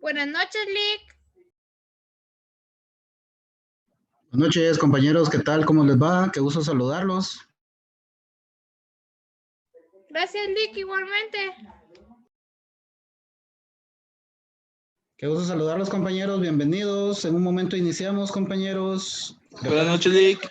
Buenas noches, Lick. Buenas noches, compañeros. ¿Qué tal? ¿Cómo les va? Qué gusto saludarlos. Gracias, Lick, igualmente. Qué gusto saludarlos, compañeros. Bienvenidos. En un momento iniciamos, compañeros. Buenas noches, Lick.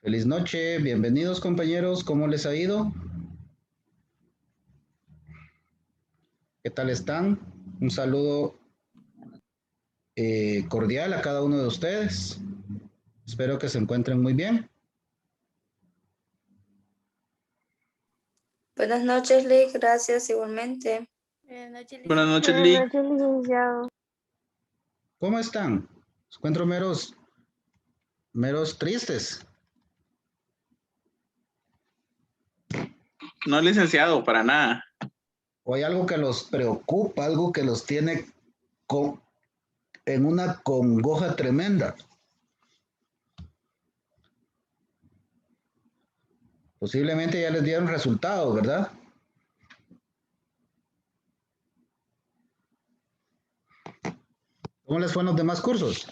Feliz noche. Bienvenidos, compañeros. ¿Cómo les ha ido? ¿Qué tal están? Un saludo cordial a cada uno de ustedes. Espero que se encuentren muy bien. Buenas noches, Lick. Gracias, igualmente. Buenas noches, Buenas noches, Lick. licenciado. ¿Cómo están? Los encuentro meros tristes. No, licenciado, para nada. ¿O hay algo que los preocupa, algo que los tiene en una congoja tremenda? Posiblemente ya les dieron resultados, ¿verdad? ¿Cómo les fue en los demás cursos?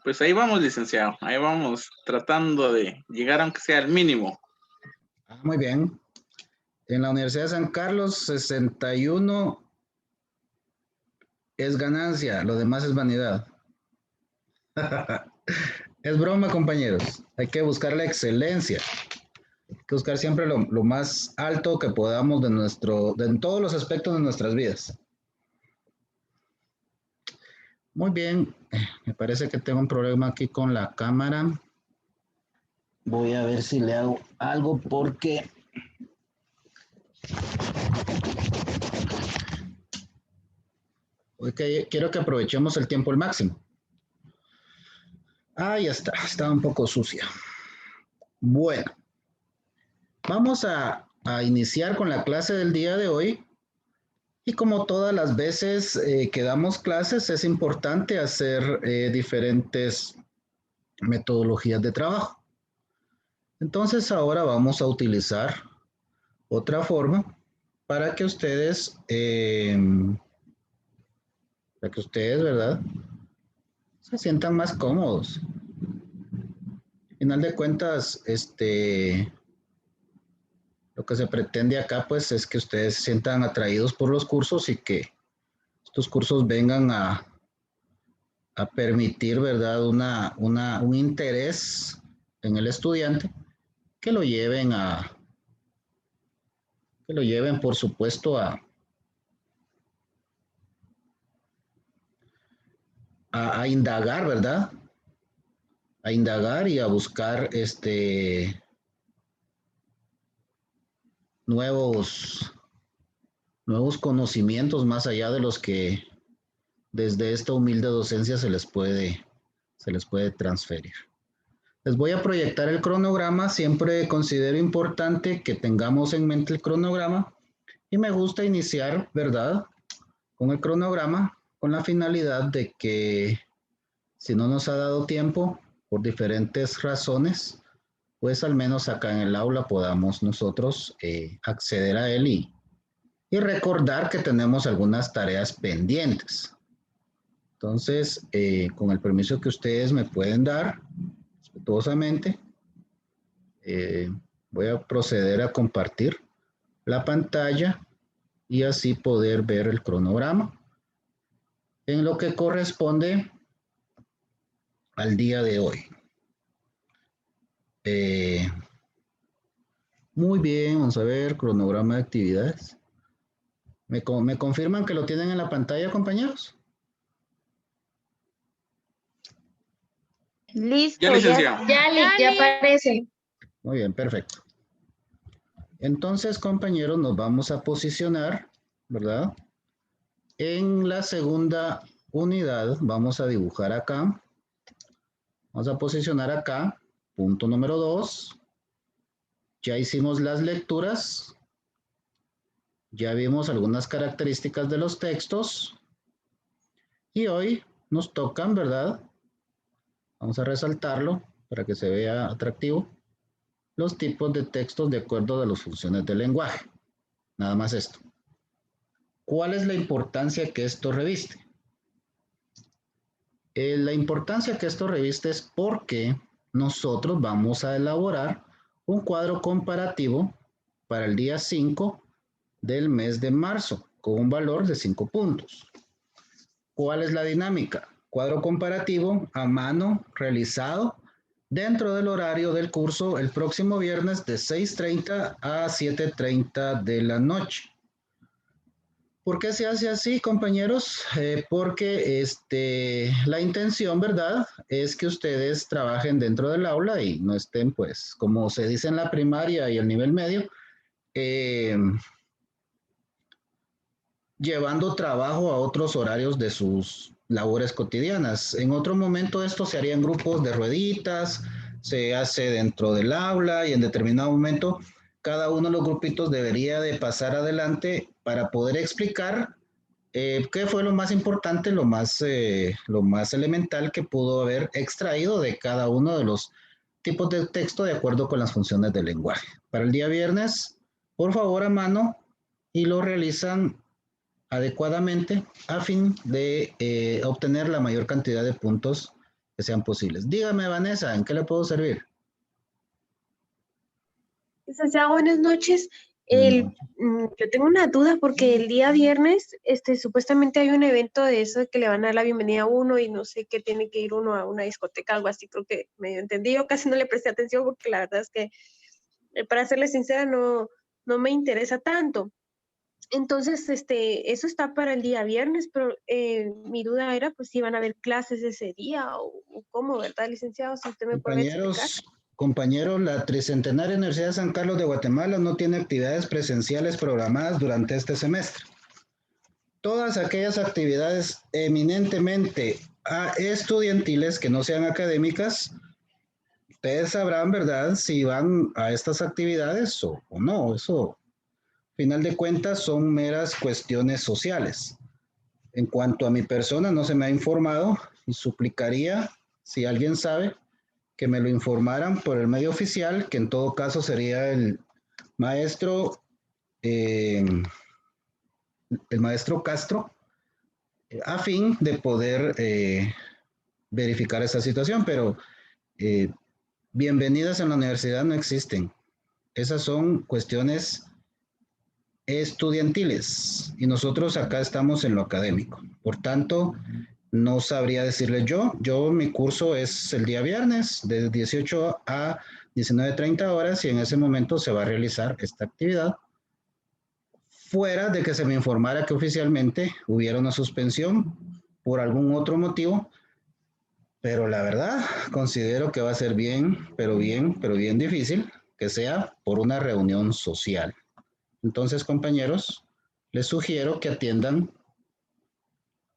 Pues ahí vamos, licenciado. Ahí vamos, tratando de llegar aunque sea al mínimo. Muy bien. En la Universidad de San Carlos, 61 es ganancia, lo demás es vanidad. Es broma, compañeros. Hay que buscar la excelencia. Hay que buscar siempre lo más alto que podamos en todos los aspectos de nuestras vidas. Muy bien. Me parece que tengo un problema aquí con la cámara. Voy a ver si le hago algo porque quiero que aprovechemos el tiempo al máximo. Ah, ya está. Está un poco sucia. Bueno, vamos a iniciar con la clase del día de hoy. Y como todas las veces que damos clases, es importante hacer diferentes metodologías de trabajo. Entonces ahora vamos a utilizar otra forma para que ustedes, ¿verdad? Se sientan más cómodos. Al final de cuentas, lo que se pretende acá, pues, es que ustedes se sientan atraídos por los cursos y que estos cursos vengan a permitir, ¿verdad? Un interés en el estudiante que lo lleven por supuesto, a indagar, ¿verdad? A indagar y a buscar nuevos conocimientos más allá de los que desde esta humilde docencia se les puede transferir. Les voy a proyectar el cronograma. Siempre considero importante que tengamos en mente el cronograma y me gusta iniciar, ¿verdad? Con el cronograma con la finalidad de que si no nos ha dado tiempo por diferentes razones, pues al menos acá en el aula podamos nosotros acceder a él y recordar que tenemos algunas tareas pendientes. Entonces, con el permiso que ustedes me pueden dar, respetuosamente, voy a proceder a compartir la pantalla y así poder ver el cronograma en lo que corresponde al día de hoy. Muy bien, vamos a ver, cronograma de actividades. ¿Me confirman que lo tienen en la pantalla, compañeros? Listo, Ya, licenciado. ya aparece. Muy bien, perfecto. Entonces, compañeros, nos vamos a posicionar, ¿verdad? En la segunda unidad, vamos a dibujar acá. Vamos a posicionar acá, punto número 2. Ya hicimos las lecturas. Ya vimos algunas características de los textos. Y hoy nos tocan, ¿verdad? Vamos a resaltarlo para que se vea atractivo. Los tipos de textos de acuerdo a las funciones del lenguaje. Nada más esto. ¿Cuál es la importancia que esto reviste? La importancia que esto reviste es porque nosotros vamos a elaborar un cuadro comparativo para el día 5 del mes de marzo con un valor de 5 puntos. ¿Cuál es la dinámica? Cuadro comparativo a mano realizado dentro del horario del curso el próximo viernes de 6:30 a 7:30 de la noche. ¿Por qué se hace así, compañeros? Porque la intención, ¿verdad?, es que ustedes trabajen dentro del aula y no estén, pues, como se dice en la primaria y el nivel medio, llevando trabajo a otros horarios de sus labores cotidianas. En otro momento esto se haría en grupos de rueditas, se hace dentro del aula y en determinado momento cada uno de los grupitos debería de pasar adelante para poder explicar qué fue lo más importante, lo más elemental que pudo haber extraído de cada uno de los tipos de texto de acuerdo con las funciones del lenguaje. Para el día viernes, por favor, a mano, y lo realizan adecuadamente a fin de obtener la mayor cantidad de puntos que sean posibles. Dígame, Vanessa, ¿en qué le puedo servir? Licenciado, buenas noches. Yo tengo una duda porque el día viernes supuestamente hay un evento de eso de que le van a dar la bienvenida a uno y no sé qué tiene que ir uno a una discoteca, algo así, creo que medio entendí. Yo casi no le presté atención porque la verdad es que, para serle sincera, no me interesa tanto. Entonces, eso está para el día viernes, pero mi duda era pues si van a haber clases ese día o cómo, ¿verdad, licenciado? Si usted me puede explicar. Compañeros, la Tricentenaria Universidad de San Carlos de Guatemala no tiene actividades presenciales programadas durante este semestre. Todas aquellas actividades eminentemente estudiantiles que no sean académicas, ustedes sabrán, ¿verdad?, si van a estas actividades o no. Eso, final de cuentas, son meras cuestiones sociales. En cuanto a mi persona, no se me ha informado y suplicaría, si alguien sabe, que me lo informaran por el medio oficial, que en todo caso sería el maestro Castro, a fin de poder verificar esa situación, pero bienvenidas en la universidad no existen. Esas son cuestiones estudiantiles y nosotros acá estamos en lo académico. Por tanto, no sabría decirles mi curso es el día viernes de 18 a 19:30 horas y en ese momento se va a realizar esta actividad. Fuera de que se me informara que oficialmente hubiera una suspensión por algún otro motivo, pero la verdad considero que va a ser bien difícil que sea por una reunión social. Entonces, compañeros, les sugiero que atiendan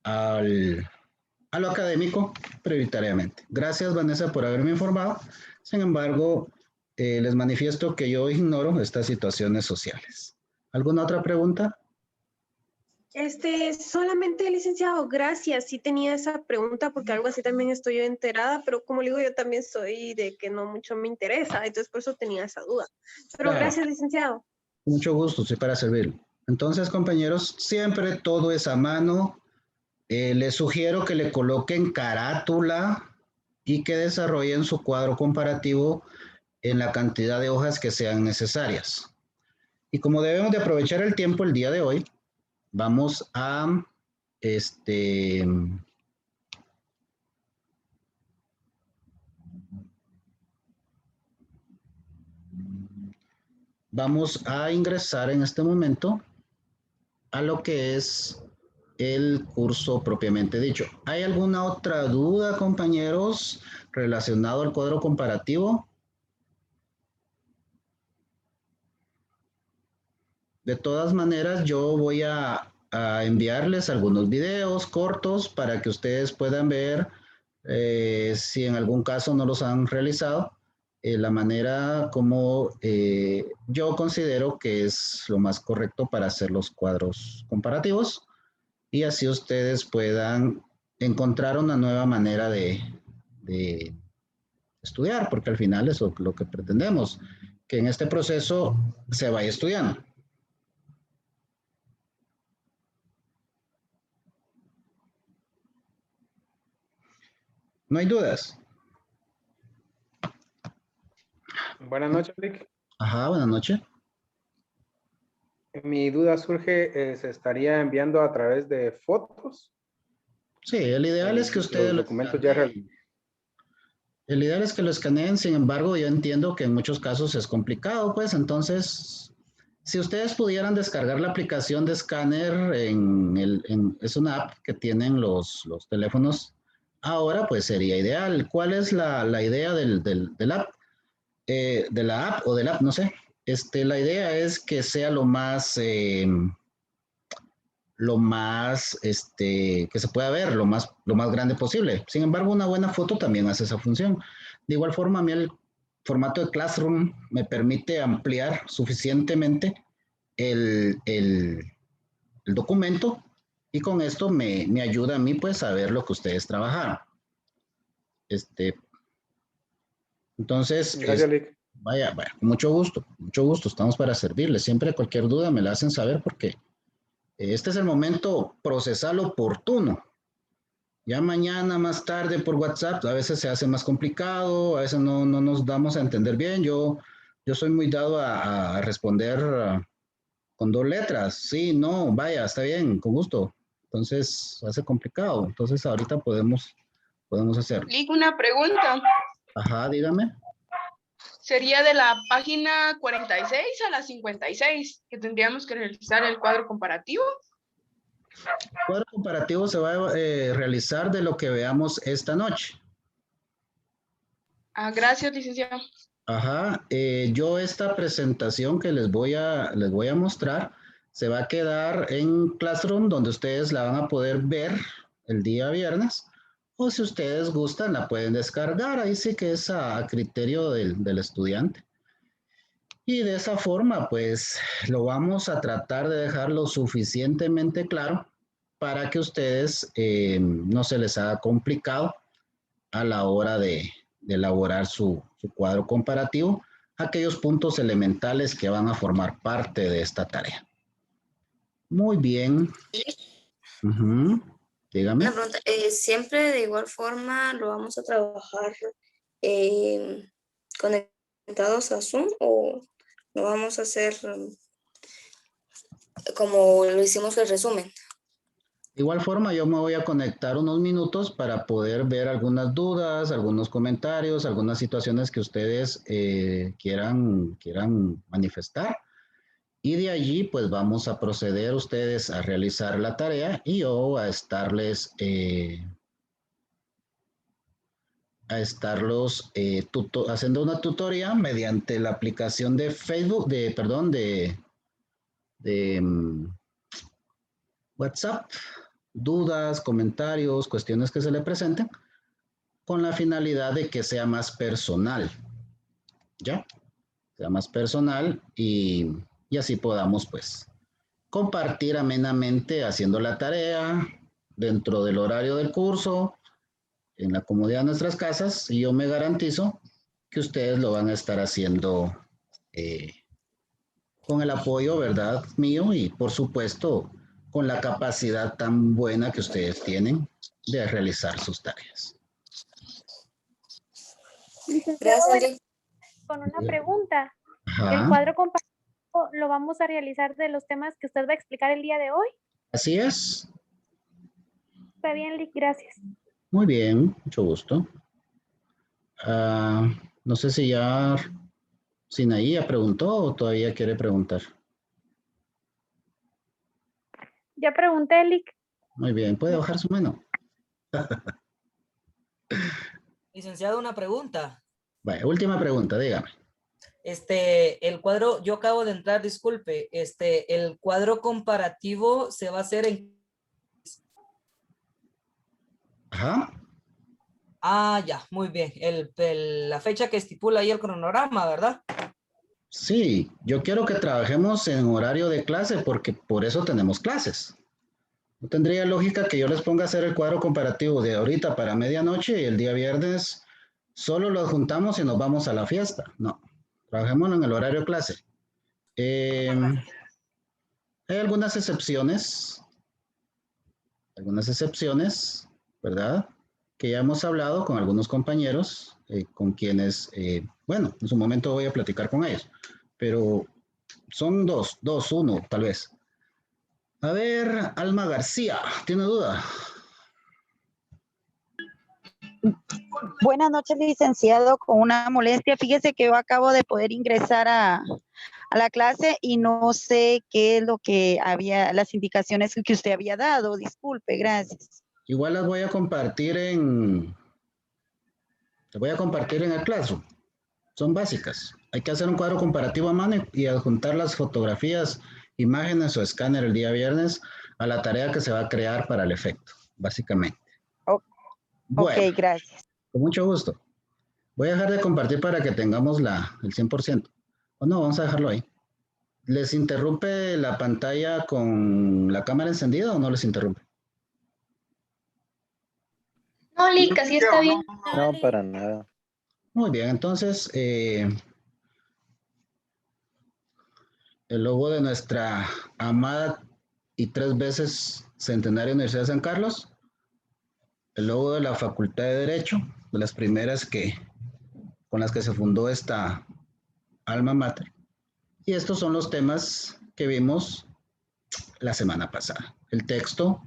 a lo académico prioritariamente. Gracias, Vanessa, por haberme informado. Sin embargo, les manifiesto que yo ignoro estas situaciones sociales. ¿Alguna otra pregunta? Solamente, licenciado, gracias. Sí tenía esa pregunta porque algo así también estoy yo enterada, pero como le digo, yo también soy de que no mucho me interesa, entonces por eso tenía esa duda. Pero Claro. Gracias, licenciado. Mucho gusto, estoy para servir. Entonces, compañeros, siempre todo es a mano. Les sugiero que le coloquen carátula y que desarrollen su cuadro comparativo en la cantidad de hojas que sean necesarias. Y como debemos de aprovechar el tiempo el día de hoy, vamos a vamos a ingresar en este momento a lo que es el curso propiamente dicho. ¿Hay alguna otra duda, compañeros, relacionado al cuadro comparativo? De todas maneras, yo voy a enviarles algunos videos cortos para que ustedes puedan ver si en algún caso no los han realizado, la manera como yo considero que es lo más correcto para hacer los cuadros comparativos y así ustedes puedan encontrar una nueva manera de estudiar, porque al final eso es lo que pretendemos, que en este proceso se vaya estudiando. ¿No hay dudas? Buenas noches, Lick. Ajá, buenas noches. Mi duda surge, ¿se estaría enviando a través de fotos? Sí, el ideal es que ustedes los documentos ya el ideal es que lo escaneen, sin embargo, yo entiendo que en muchos casos es complicado, pues, entonces, si ustedes pudieran descargar la aplicación de escáner es una app que tienen los teléfonos ahora, pues sería ideal. ¿Cuál es la idea del app? De la app o del app, no sé. La idea es que sea lo más que se pueda ver, lo más grande posible. Sin embargo, una buena foto también hace esa función. De igual forma, a mí el formato de Classroom me permite ampliar suficientemente el documento y con esto me ayuda a mí pues a ver lo que ustedes trabajaron. Entonces, gracias, Lick. Vaya, con mucho gusto, estamos para servirles. Siempre cualquier duda me la hacen saber porque este es el momento procesal oportuno. Ya mañana, más tarde por WhatsApp, a veces se hace más complicado, a veces no nos damos a entender bien. Yo soy muy dado a responder con 2 letras. Sí, no, vaya, está bien, con gusto. Entonces, hace complicado. Entonces, ahorita podemos hacerlo. Lick, una pregunta. Ajá, dígame. Sería de la página 46 a la 56 que tendríamos que realizar el cuadro comparativo. El cuadro comparativo se va a realizar de lo que veamos esta noche. Gracias, licenciado. Ajá, yo esta presentación que les voy a mostrar se va a quedar en Classroom, donde ustedes la van a poder ver el día viernes, o si ustedes gustan la pueden descargar, ahí sí que es a criterio del estudiante. Y de esa forma, pues, lo vamos a tratar de dejar lo suficientemente claro para que ustedes no se les haga complicado a la hora de elaborar su cuadro comparativo, aquellos puntos elementales que van a formar parte de esta tarea. Muy bien. Dígame. Una pregunta, ¿siempre de igual forma lo vamos a trabajar conectados a Zoom o lo vamos a hacer como lo hicimos el resumen? De igual forma, yo me voy a conectar unos minutos para poder ver algunas dudas, algunos comentarios, algunas situaciones que ustedes quieran manifestar. Y de allí, pues vamos a proceder ustedes a realizar la tarea y yo a estarlos haciendo una tutoría mediante la aplicación de Facebook, de WhatsApp, dudas, comentarios, cuestiones que se le presenten, con la finalidad de que sea más personal, ¿ya? Sea más personal y así podamos, pues, compartir amenamente haciendo la tarea dentro del horario del curso, en la comodidad de nuestras casas, y yo me garantizo que ustedes lo van a estar haciendo con el apoyo, ¿verdad?, mío y, por supuesto, con la capacidad tan buena que ustedes tienen de realizar sus tareas. Gracias, voy Lick. con una pregunta. ¿El Ajá, cuadro comparativo lo vamos a realizar de los temas que usted va a explicar el día de hoy? así es. Está bien, Lick, gracias. Muy bien, mucho gusto. No sé si ya Sinaí ya preguntó o todavía quiere preguntar. Ya pregunté, Lick. Muy bien, puede bajar su mano. Licenciado, una pregunta. Vaya, última pregunta, dígame. El cuadro, yo acabo de entrar, disculpe, el cuadro comparativo se va a hacer en... Ajá. Ya, muy bien. La fecha que estipula ahí el cronograma, ¿verdad? Sí, yo quiero que trabajemos en horario de clase porque por eso tenemos clases. No tendría lógica que yo les ponga a hacer el cuadro comparativo de ahorita para medianoche y el día viernes solo los juntamos y nos vamos a la fiesta. No, trabajémoslo en el horario de clase. Hay algunas excepciones, ¿verdad? Que ya hemos hablado con algunos compañeros, con quienes, bueno, en su momento voy a platicar con ellos, pero son uno, tal vez. A ver, Alma García, ¿tiene duda? Buenas noches, licenciado. Con una molestia, fíjese que yo acabo de poder ingresar a la clase y no sé qué es lo que había, las indicaciones que usted había dado. Disculpe, gracias. Igual las voy a compartir en el Classroom. Son básicas. Hay que hacer un cuadro comparativo a mano y adjuntar las fotografías, imágenes o escáner el día viernes a la tarea que se va a crear para el efecto, básicamente. Bueno, Ok, gracias. con mucho gusto. Voy a dejar de compartir para que tengamos el 100%. O no, vamos a dejarlo ahí. ¿Les interrumpe la pantalla con la cámara encendida o no les interrumpe? No, Lick, así está bien. No, para nada. Muy bien, entonces el logo de nuestra amada y 3 veces centenaria Universidad de San Carlos, el logo de la Facultad de Derecho, de las primeras con las que se fundó esta alma mater. Y estos son los temas que vimos la semana pasada. El texto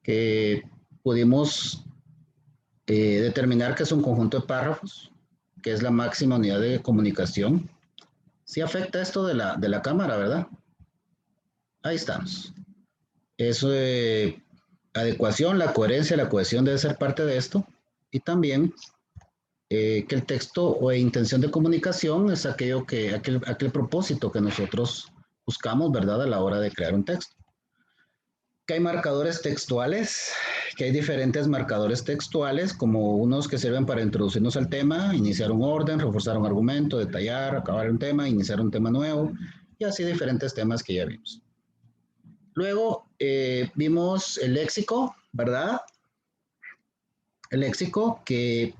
que pudimos determinar que es un conjunto de párrafos, que es la máxima unidad de comunicación. Sí afecta esto de la cámara, ¿verdad? Ahí estamos. Eso de adecuación, la coherencia, la cohesión debe ser parte de esto. Y también que el texto o intención de comunicación es aquel propósito que nosotros buscamos, ¿verdad? A la hora de crear un texto. Que hay marcadores textuales, que hay diferentes marcadores textuales, como unos que sirven para introducirnos al tema, iniciar un orden, reforzar un argumento, detallar, acabar un tema, iniciar un tema nuevo, y así diferentes temas que ya vimos. Luego vimos el léxico, ¿verdad? El léxico que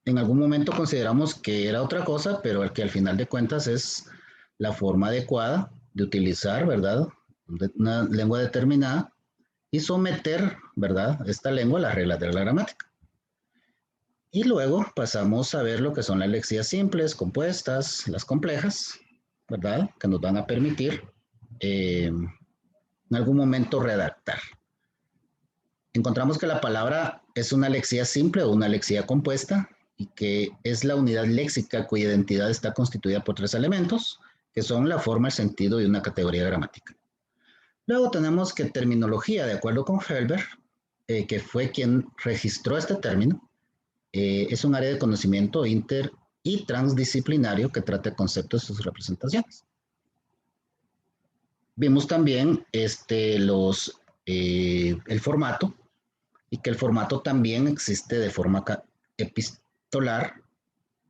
en algún momento consideramos que era otra cosa, pero el que al final de cuentas es la forma adecuada de utilizar, ¿verdad? Una lengua determinada y someter, ¿verdad? Esta lengua a las reglas de la gramática. Y luego pasamos a ver lo que son las lexías simples, compuestas, las complejas, ¿verdad? Que nos van a permitir en algún momento redactar. Encontramos que la palabra es una lexía simple o una lexía compuesta y que es la unidad léxica cuya identidad está constituida por 3 elementos, que son la forma, el sentido y una categoría gramática. Luego tenemos que terminología, de acuerdo con Helber, que fue quien registró este término, es un área de conocimiento inter y transdisciplinario que trata conceptos y sus representaciones. Vimos también el formato, y que el formato también existe de forma epistolar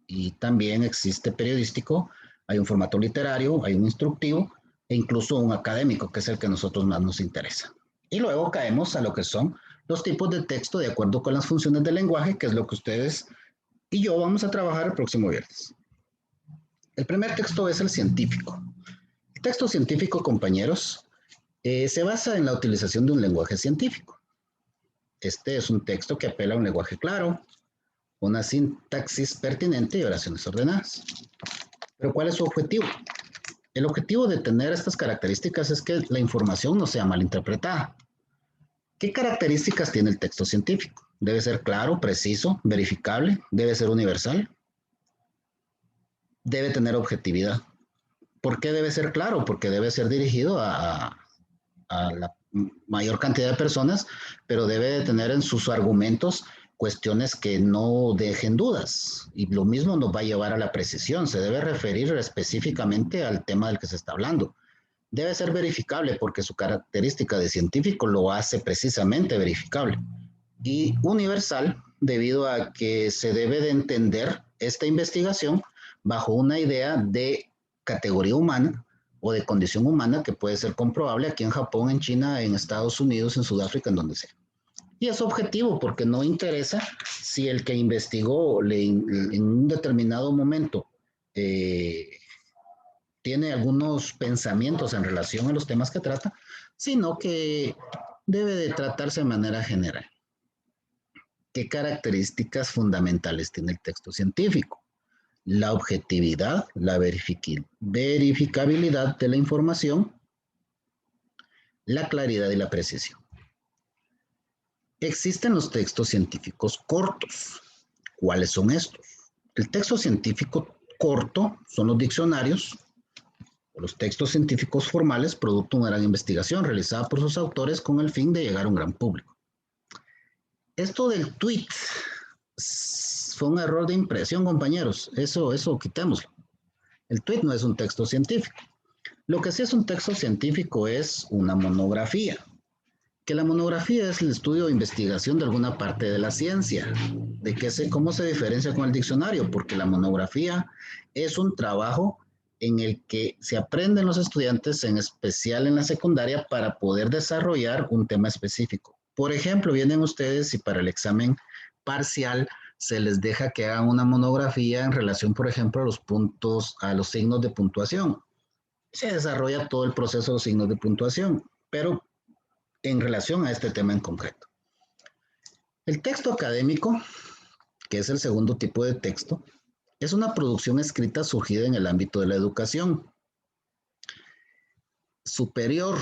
y también existe periodístico, hay un formato literario, hay un instructivo e incluso un académico, que es el que a nosotros más nos interesa. Y luego caemos a lo que son los tipos de texto de acuerdo con las funciones del lenguaje, que es lo que ustedes y yo vamos a trabajar el próximo viernes. El primer texto es el científico. El texto científico, compañeros, se basa en la utilización de un lenguaje científico. Este es un texto que apela a un lenguaje claro, una sintaxis pertinente y oraciones ordenadas. Pero ¿cuál es su objetivo? El objetivo de tener estas características es que la información no sea malinterpretada. ¿Qué características tiene el texto científico? Debe ser claro, preciso, verificable, debe ser universal, debe tener objetividad. ¿Por qué debe ser claro? Porque debe ser dirigido a la mayor cantidad de personas, pero debe de tener en sus argumentos cuestiones que no dejen dudas. Y lo mismo nos va a llevar a la precisión. Se debe referir específicamente al tema del que se está hablando. Debe ser verificable porque su característica de científico lo hace precisamente verificable. Y universal debido a que se debe de entender esta investigación bajo una idea de categoría humana o de condición humana que puede ser comprobable aquí en Japón, en China, en Estados Unidos, en Sudáfrica, en donde sea. Y es objetivo porque no interesa si el que investigó en un determinado momento tiene algunos pensamientos en relación a los temas que trata, sino que debe de tratarse de manera general. ¿Qué características fundamentales tiene el texto científico? La objetividad, la verificabilidad de la información, la claridad y la precisión. Existen los textos científicos cortos. ¿Cuáles son estos? El texto científico corto son los diccionarios o los textos científicos formales, producto de una gran investigación realizada por sus autores con el fin de llegar a un gran público. Esto del tweet fue un error de impresión, compañeros. Eso quitémoslo. El tweet no es un texto científico. Lo que sí es un texto científico es una monografía. Que la monografía es el estudio o investigación de alguna parte de la ciencia. ¿Cómo se diferencia con el diccionario? Porque la monografía es un trabajo en el que se aprenden los estudiantes, en especial en la secundaria, para poder desarrollar un tema específico. Por ejemplo, vienen ustedes y para el examen parcial se les deja que hagan una monografía en relación, por ejemplo, a los puntos, a los signos de puntuación. Se desarrolla todo el proceso de los signos de puntuación, pero en relación a este tema en concreto. El texto académico, que es el segundo tipo de texto, es una producción escrita surgida en el ámbito de la educación superior,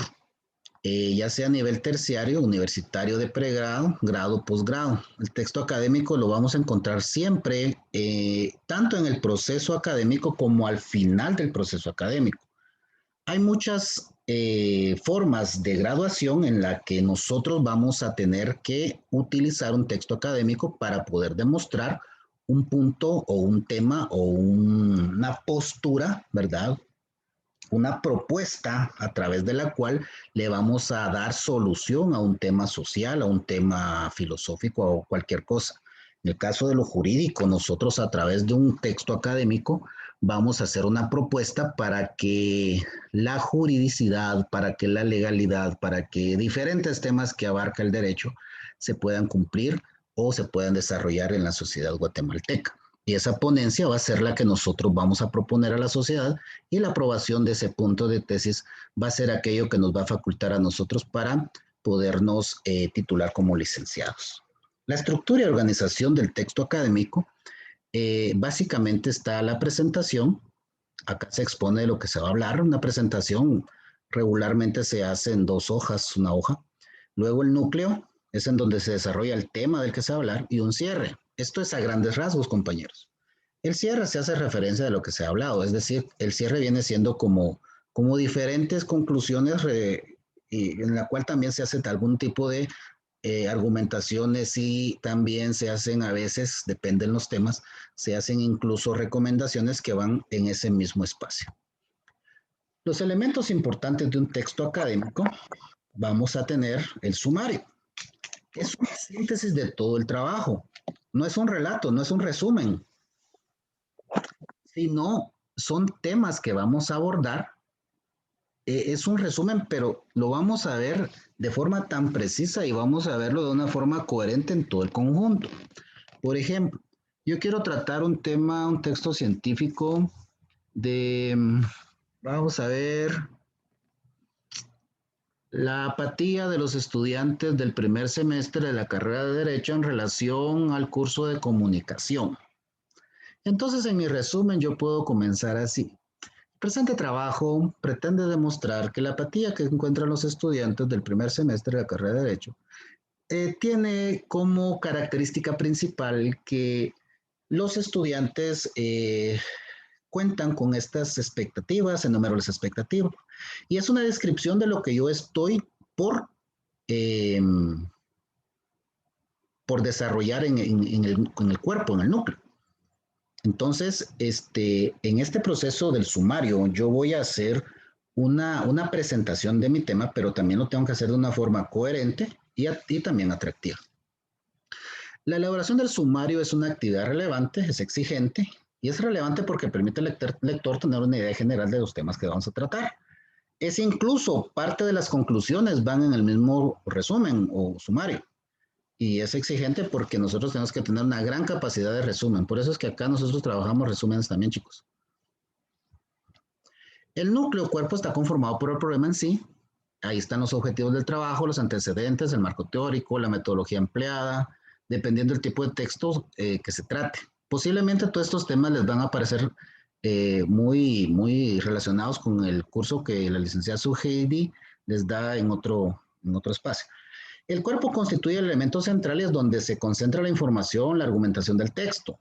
ya sea a nivel terciario, universitario de pregrado, grado, posgrado. El texto académico lo vamos a encontrar siempre, tanto en el proceso académico como al final del proceso académico. Hay muchas formas de graduación en la que nosotros vamos a tener que utilizar un texto académico para poder demostrar un punto o un tema o una postura, ¿verdad? Una propuesta a través de la cual le vamos a dar solución a un tema social, a un tema filosófico o cualquier cosa. En el caso de lo jurídico, nosotros a través de un texto académico vamos a hacer una propuesta para que la juridicidad, para que la legalidad, para que diferentes temas que abarca el derecho se puedan cumplir o se puedan desarrollar en la sociedad guatemalteca. Y esa ponencia va a ser la que nosotros vamos a proponer a la sociedad y la aprobación de ese punto de tesis va a ser aquello que nos va a facultar a nosotros para podernos titular como licenciados. La estructura y organización del texto académico básicamente está la presentación. Acá se expone de lo que se va a hablar. Una presentación regularmente se hace en 2 hojas, una hoja. Luego el núcleo es en donde se desarrolla el tema del que se va a hablar y un cierre. Esto es a grandes rasgos, compañeros. El cierre se hace referencia de lo que se ha hablado, es decir, el cierre viene siendo como diferentes conclusiones y en la cual también se hace algún tipo de argumentaciones y también se hacen a veces, dependen los temas, se hacen incluso recomendaciones que van en ese mismo espacio. Los elementos importantes de un texto académico, vamos a tener el sumario. Es una síntesis de todo el trabajo. No es un relato, no es un resumen, sino son temas que vamos a abordar. Es un resumen, pero lo vamos a ver de forma tan precisa y vamos a verlo de una forma coherente en todo el conjunto. Por ejemplo, yo quiero tratar un tema, un texto científico de, vamos a ver, La apatía de los estudiantes del primer semestre de la carrera de Derecho en relación al curso de comunicación. Entonces, en mi resumen, yo puedo comenzar así. El presente trabajo pretende demostrar que la apatía que encuentran los estudiantes del primer semestre de la carrera de Derecho tiene como característica principal que los estudiantes cuentan con estas expectativas, enumero las expectativas, y es una descripción de lo que yo estoy por desarrollar en el cuerpo, en el núcleo. Entonces, en este proceso del sumario, yo voy a hacer una presentación de mi tema, pero también lo tengo que hacer de una forma coherente y también atractiva. La elaboración del sumario es una actividad relevante, es exigente, y es relevante porque permite al lector tener una idea general de los temas que vamos a tratar. Es incluso parte de las conclusiones van en el mismo resumen o sumario. Y es exigente porque nosotros tenemos que tener una gran capacidad de resumen. Por eso es que acá nosotros trabajamos resúmenes también, chicos. El núcleo cuerpo está conformado por el problema en sí. Ahí están los objetivos del trabajo, los antecedentes, el marco teórico, la metodología empleada, dependiendo del tipo de texto que se trate. Posiblemente todos estos temas les van a parecer muy relacionados con el curso que la licenciada Suheidi les da en otro espacio. El cuerpo constituye el elemento central y es donde se concentra la información, la argumentación del texto.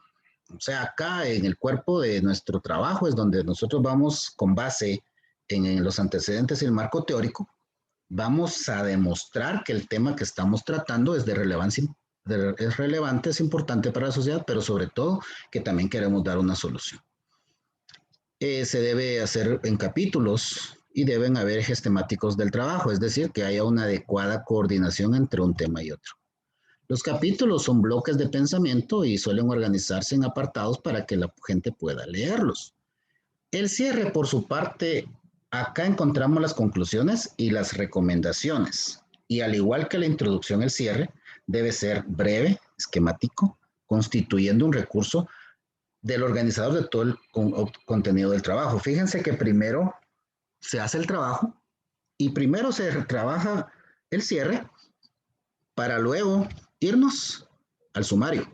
O sea, acá en el cuerpo de nuestro trabajo es donde nosotros vamos con base en los antecedentes y el marco teórico, vamos a demostrar que el tema que estamos tratando es de relevancia, es relevante, es importante para la sociedad, pero sobre todo que también queremos dar una solución. Se debe hacer en capítulos y deben haber ejes temáticos del trabajo, es decir, que haya una adecuada coordinación entre un tema y otro. Los capítulos son bloques de pensamiento y suelen organizarse en apartados para que la gente pueda leerlos. El cierre, por su parte, acá encontramos las conclusiones y las recomendaciones. Y al igual que la introducción, el cierre debe ser breve, esquemático, constituyendo un recurso del organizador de todo el contenido del trabajo. Fíjense que primero se hace el trabajo y primero se trabaja el cierre para luego irnos al sumario.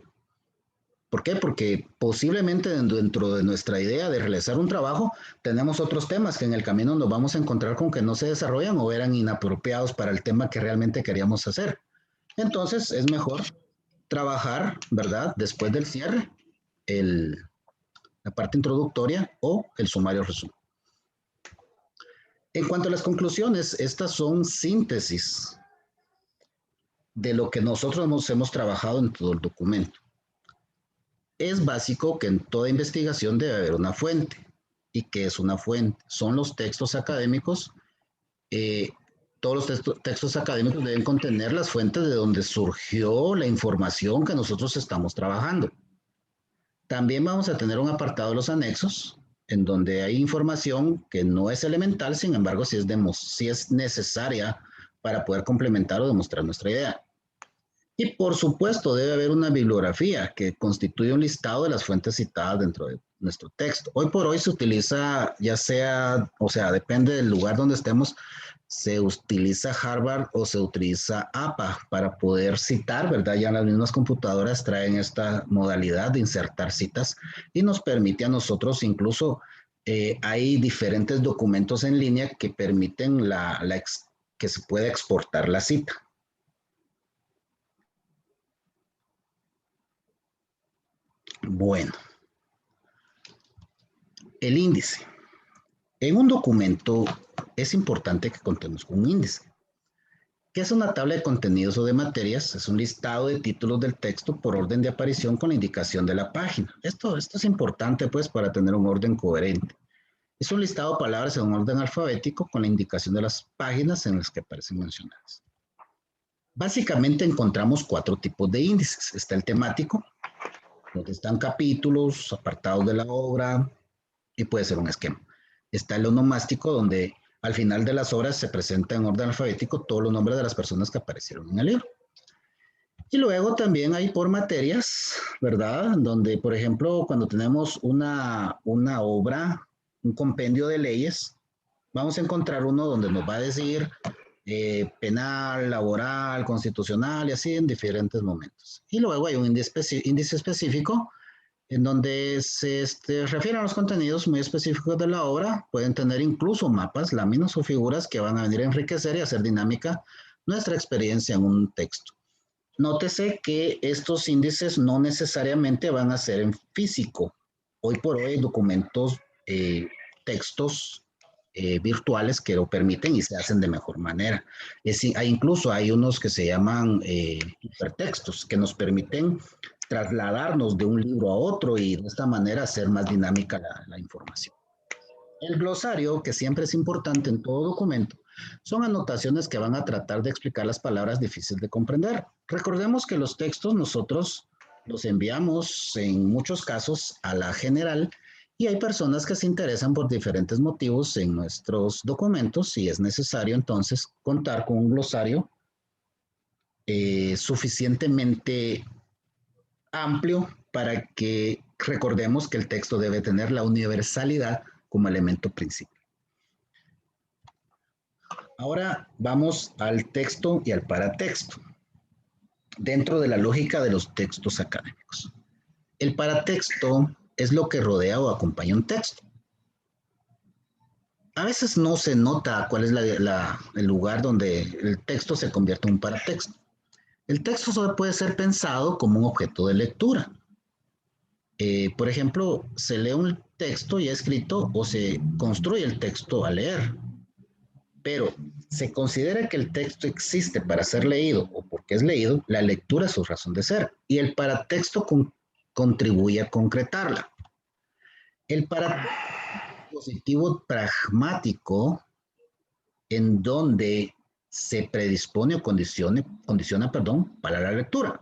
¿Por qué? Porque posiblemente dentro de nuestra idea de realizar un trabajo tenemos otros temas que en el camino nos vamos a encontrar con que no se desarrollan o eran inapropiados para el tema que realmente queríamos hacer. Entonces es mejor trabajar, ¿verdad? Después del cierre, la parte introductoria o el sumario resumen. En cuanto a las conclusiones, estas son síntesis de lo que nosotros hemos trabajado en todo el documento. Es básico que en toda investigación debe haber una fuente. ¿Y qué es una fuente? Son los textos académicos. Todos los textos académicos deben contener las fuentes de donde surgió la información que nosotros estamos trabajando. También vamos a tener un apartado de los anexos, en donde hay información que no es elemental, sin embargo, sí es necesaria para poder complementar o demostrar nuestra idea. Y por supuesto debe haber una bibliografía que constituye un listado de las fuentes citadas dentro de nuestro texto. Hoy por hoy se utiliza, ya sea, o sea, depende del lugar donde estemos, se utiliza Harvard o se utiliza APA para poder citar, ¿verdad? Ya las mismas computadoras traen esta modalidad de insertar citas y nos permite a nosotros incluso, hay diferentes documentos en línea que permiten que se pueda exportar la cita. Bueno, el índice. En un documento es importante que contemos un índice. ¿Qué es una tabla de contenidos o de materias? Es un listado de títulos del texto por orden de aparición con la indicación de la página. Esto es importante pues para tener un orden coherente. Es un listado de palabras en un orden alfabético con la indicación de las páginas en las que aparecen mencionadas. Básicamente encontramos 4 tipos de índices. Está el temático, donde están capítulos, apartados de la obra, y puede ser un esquema. Está el onomástico, donde al final de las obras se presenta en orden alfabético todos los nombres de las personas que aparecieron en el libro. Y luego también hay por materias, ¿verdad? Donde, por ejemplo, cuando tenemos una obra, un compendio de leyes, vamos a encontrar uno donde nos va a decir penal, laboral, constitucional y así en diferentes momentos. Y luego hay un índice específico en donde se refieren a los contenidos muy específicos de la obra. Pueden tener incluso mapas, láminas o figuras que van a venir a enriquecer y hacer dinámica nuestra experiencia en un texto. Nótese que estos índices no necesariamente van a ser en físico. Hoy por hoy hay documentos, textos virtuales que lo permiten y se hacen de mejor manera. Incluso hay unos que se llaman hipertextos que nos permiten trasladarnos de un libro a otro y de esta manera hacer más dinámica la información. El glosario, que siempre es importante en todo documento, son anotaciones que van a tratar de explicar las palabras difíciles de comprender. Recordemos que los textos nosotros los enviamos en muchos casos a la general y hay personas que se interesan por diferentes motivos en nuestros documentos y es necesario entonces contar con un glosario suficientemente amplio para que recordemos que el texto debe tener la universalidad como elemento principal. Ahora vamos al texto y al paratexto, dentro de la lógica de los textos académicos. El paratexto es lo que rodea o acompaña un texto. A veces no se nota cuál es el lugar donde el texto se convierte en un paratexto. El texto solo puede ser pensado como un objeto de lectura. Por ejemplo, se lee un texto ya escrito o se construye el texto al leer. Pero se considera que el texto existe para ser leído o porque es leído, la lectura es su razón de ser. Y el paratexto contribuye a concretarla. El paratexto es un dispositivo pragmático en donde se predispone o condiciona para la lectura.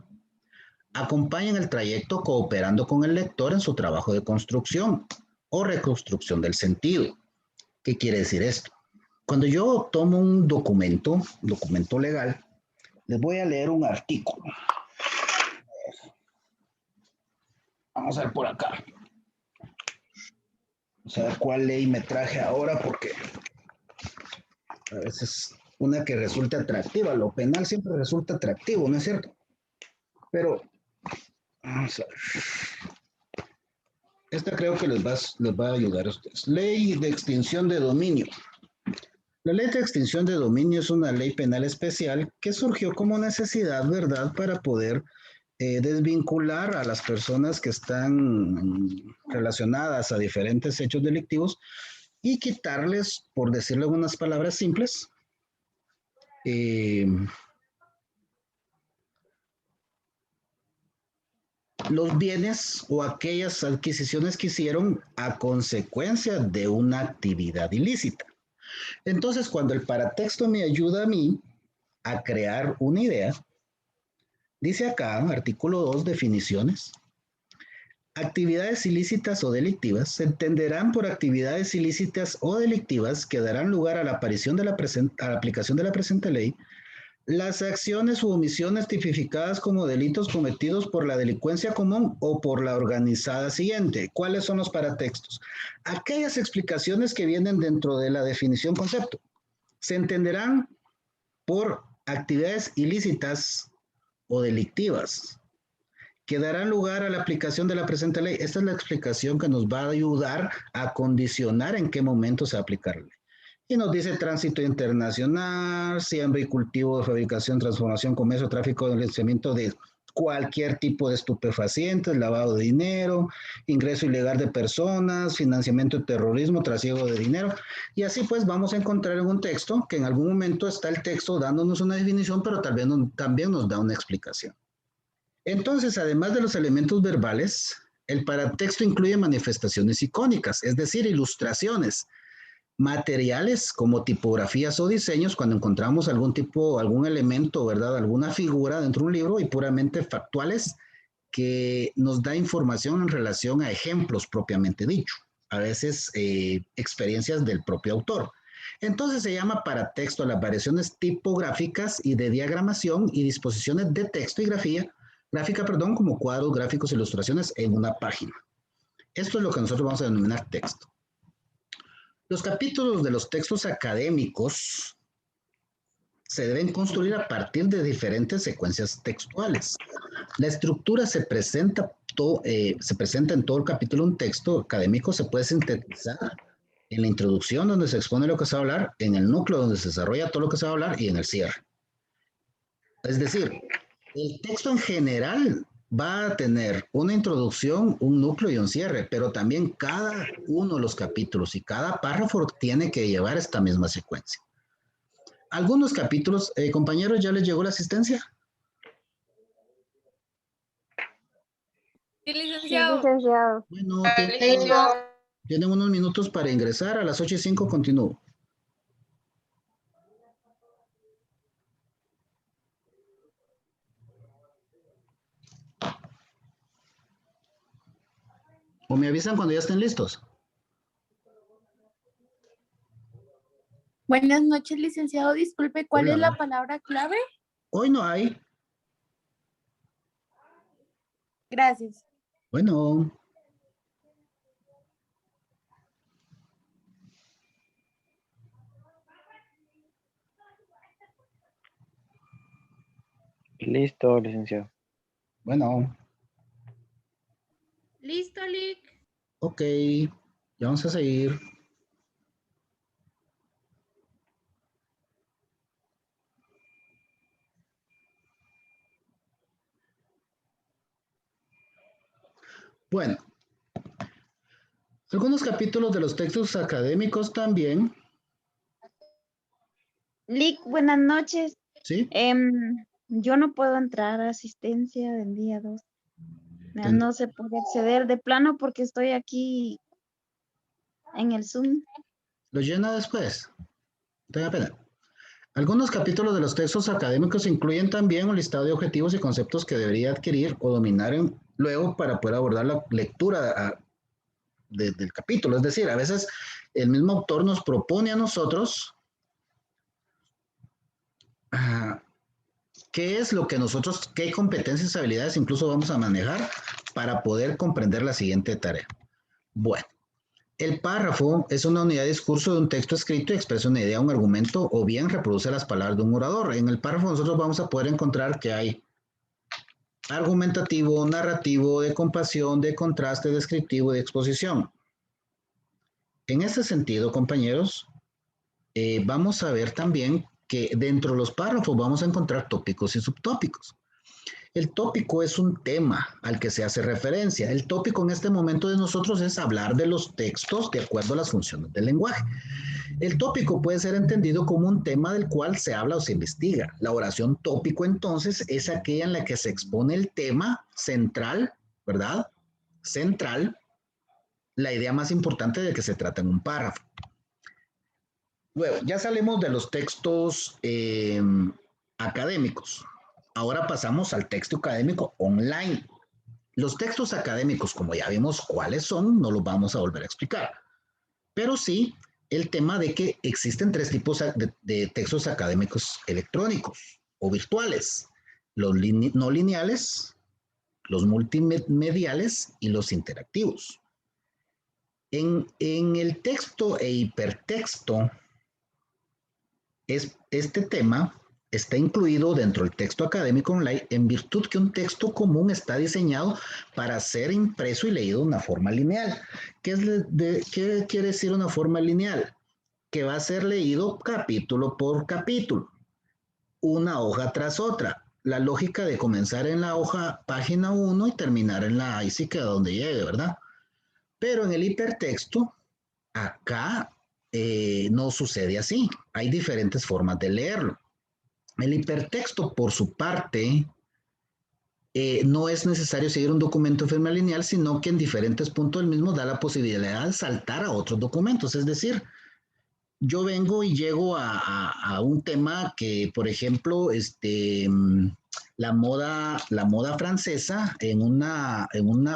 Acompañan el trayecto cooperando con el lector en su trabajo de construcción o reconstrucción del sentido. ¿Qué quiere decir esto? Cuando yo tomo un documento legal, les voy a leer un artículo. Vamos a ver por acá. Vamos a ver cuál ley me traje ahora porque a veces una que resulta atractiva. Lo penal siempre resulta atractivo, ¿no es cierto? Pero, vamos a ver. Esta creo que les va a ayudar a ustedes. Ley de extinción de dominio. La ley de extinción de dominio es una ley penal especial que surgió como necesidad, ¿verdad?, para poder desvincular a las personas que están relacionadas a diferentes hechos delictivos y quitarles, por decirle algunas palabras simples, los bienes o aquellas adquisiciones que hicieron a consecuencia de una actividad ilícita. Entonces, cuando el paratexto me ayuda a mí a crear una idea, dice acá, artículo 2, definiciones. Actividades ilícitas o delictivas se entenderán por actividades ilícitas o delictivas que darán lugar a la aparición de la aplicación de la presente ley, las acciones u omisiones tipificadas como delitos cometidos por la delincuencia común o por la organizada siguiente. ¿Cuáles son los paratextos? Aquellas explicaciones que vienen dentro de la definición concepto. Se entenderán por actividades ilícitas o delictivas que darán lugar a la aplicación de la presente ley. Esta es la explicación que nos va a ayudar a condicionar en qué momento se va a aplicar la ley. Y nos dice tránsito internacional, siembra y cultivo de fabricación, transformación, comercio, tráfico, enriquecimiento de cualquier tipo de estupefacientes, lavado de dinero, ingreso ilegal de personas, financiamiento de terrorismo, trasiego de dinero. Y así pues vamos a encontrar en un texto que en algún momento está el texto dándonos una definición, pero también nos da una explicación. Entonces, además de los elementos verbales, el paratexto incluye manifestaciones icónicas, es decir, ilustraciones, materiales como tipografías o diseños cuando encontramos algún elemento, ¿verdad? Alguna figura dentro de un libro y puramente factuales que nos da información en relación a ejemplos propiamente dicho, a veces experiencias del propio autor. Entonces se llama paratexto a las variaciones tipográficas y de diagramación y disposiciones de texto y gráfica, como cuadros, gráficos, ilustraciones en una página. Esto es lo que nosotros vamos a denominar texto. Los capítulos de los textos académicos se deben construir a partir de diferentes secuencias textuales. La estructura se presenta en todo el capítulo. Un texto académico se puede sintetizar en la introducción, donde se expone lo que se va a hablar, en el núcleo, donde se desarrolla todo lo que se va a hablar, y en el cierre. Es decir, el texto en general va a tener una introducción, un núcleo y un cierre, pero también cada uno de los capítulos y cada párrafo tiene que llevar esta misma secuencia. Algunos capítulos, compañeros, ¿ya les llegó la asistencia? Sí, Sí, licenciado. licenciado. Bueno, Licenciado. tienen unos minutos para ingresar. A las 8:05 continúo. O me avisan cuando ya estén listos. Buenas noches, licenciado. Disculpe, ¿cuál es Hola. la palabra clave? Hoy no hay. Gracias. Bueno. Listo, licenciado. Bueno. Listo, Lick. Ok. Ya vamos a seguir. Bueno. Algunos capítulos de los textos académicos también. Lick, buenas noches. ¿Sí? Yo no puedo entrar a asistencia del día 2. Ten- No se puede acceder de plano porque estoy aquí en el Zoom. Lo llena después. Tenga pena. Algunos capítulos de los textos académicos incluyen también un listado de objetivos y conceptos que debería adquirir o dominar luego para poder abordar la lectura del capítulo. Es decir, a veces el mismo autor nos propone a nosotros qué es lo que nosotros, qué competencias y habilidades incluso vamos a manejar para poder comprender la siguiente tarea. Bueno. El párrafo es una unidad de discurso de un texto escrito y expresa una idea, un argumento o bien reproduce las palabras de un orador. En el párrafo nosotros vamos a poder encontrar que hay argumentativo, narrativo, de compasión, de contraste, descriptivo, de exposición. En ese sentido, compañeros, vamos a ver también que dentro de los párrafos vamos a encontrar tópicos y subtópicos. El tópico es un tema al que se hace referencia. El tópico en este momento de nosotros es hablar de los textos de acuerdo a las funciones del lenguaje. El tópico puede ser entendido como un tema del cual se habla o se investiga. La oración tópico, entonces, es aquella en la que se expone el tema central, ¿verdad? Central, la idea más importante de que se trata en un párrafo. Luego, ya salimos de los textos académicos. Ahora pasamos al texto académico online. Los textos académicos, como ya vimos cuáles son, no los vamos a volver a explicar. Pero sí el tema de que existen tres tipos de textos académicos electrónicos o virtuales. Los no lineales, los multimediales y los interactivos. En el texto e hipertexto, este tema está incluido dentro del texto académico online en virtud que un texto común está diseñado para ser impreso y leído de una forma lineal. ¿Qué quiere decir una forma lineal? Que va a ser leído capítulo por capítulo, una hoja tras otra. La lógica de comenzar en la hoja página 1 y terminar en la ahí sí que a donde llegue, ¿verdad? Pero en el hipertexto, acá no sucede así. Hay diferentes formas de leerlo. El hipertexto, por su parte, no es necesario seguir un documento en forma lineal, sino que en diferentes puntos del mismo da la posibilidad de saltar a otros documentos. Es decir, yo vengo y llego a un tema que, por ejemplo, la moda francesa en una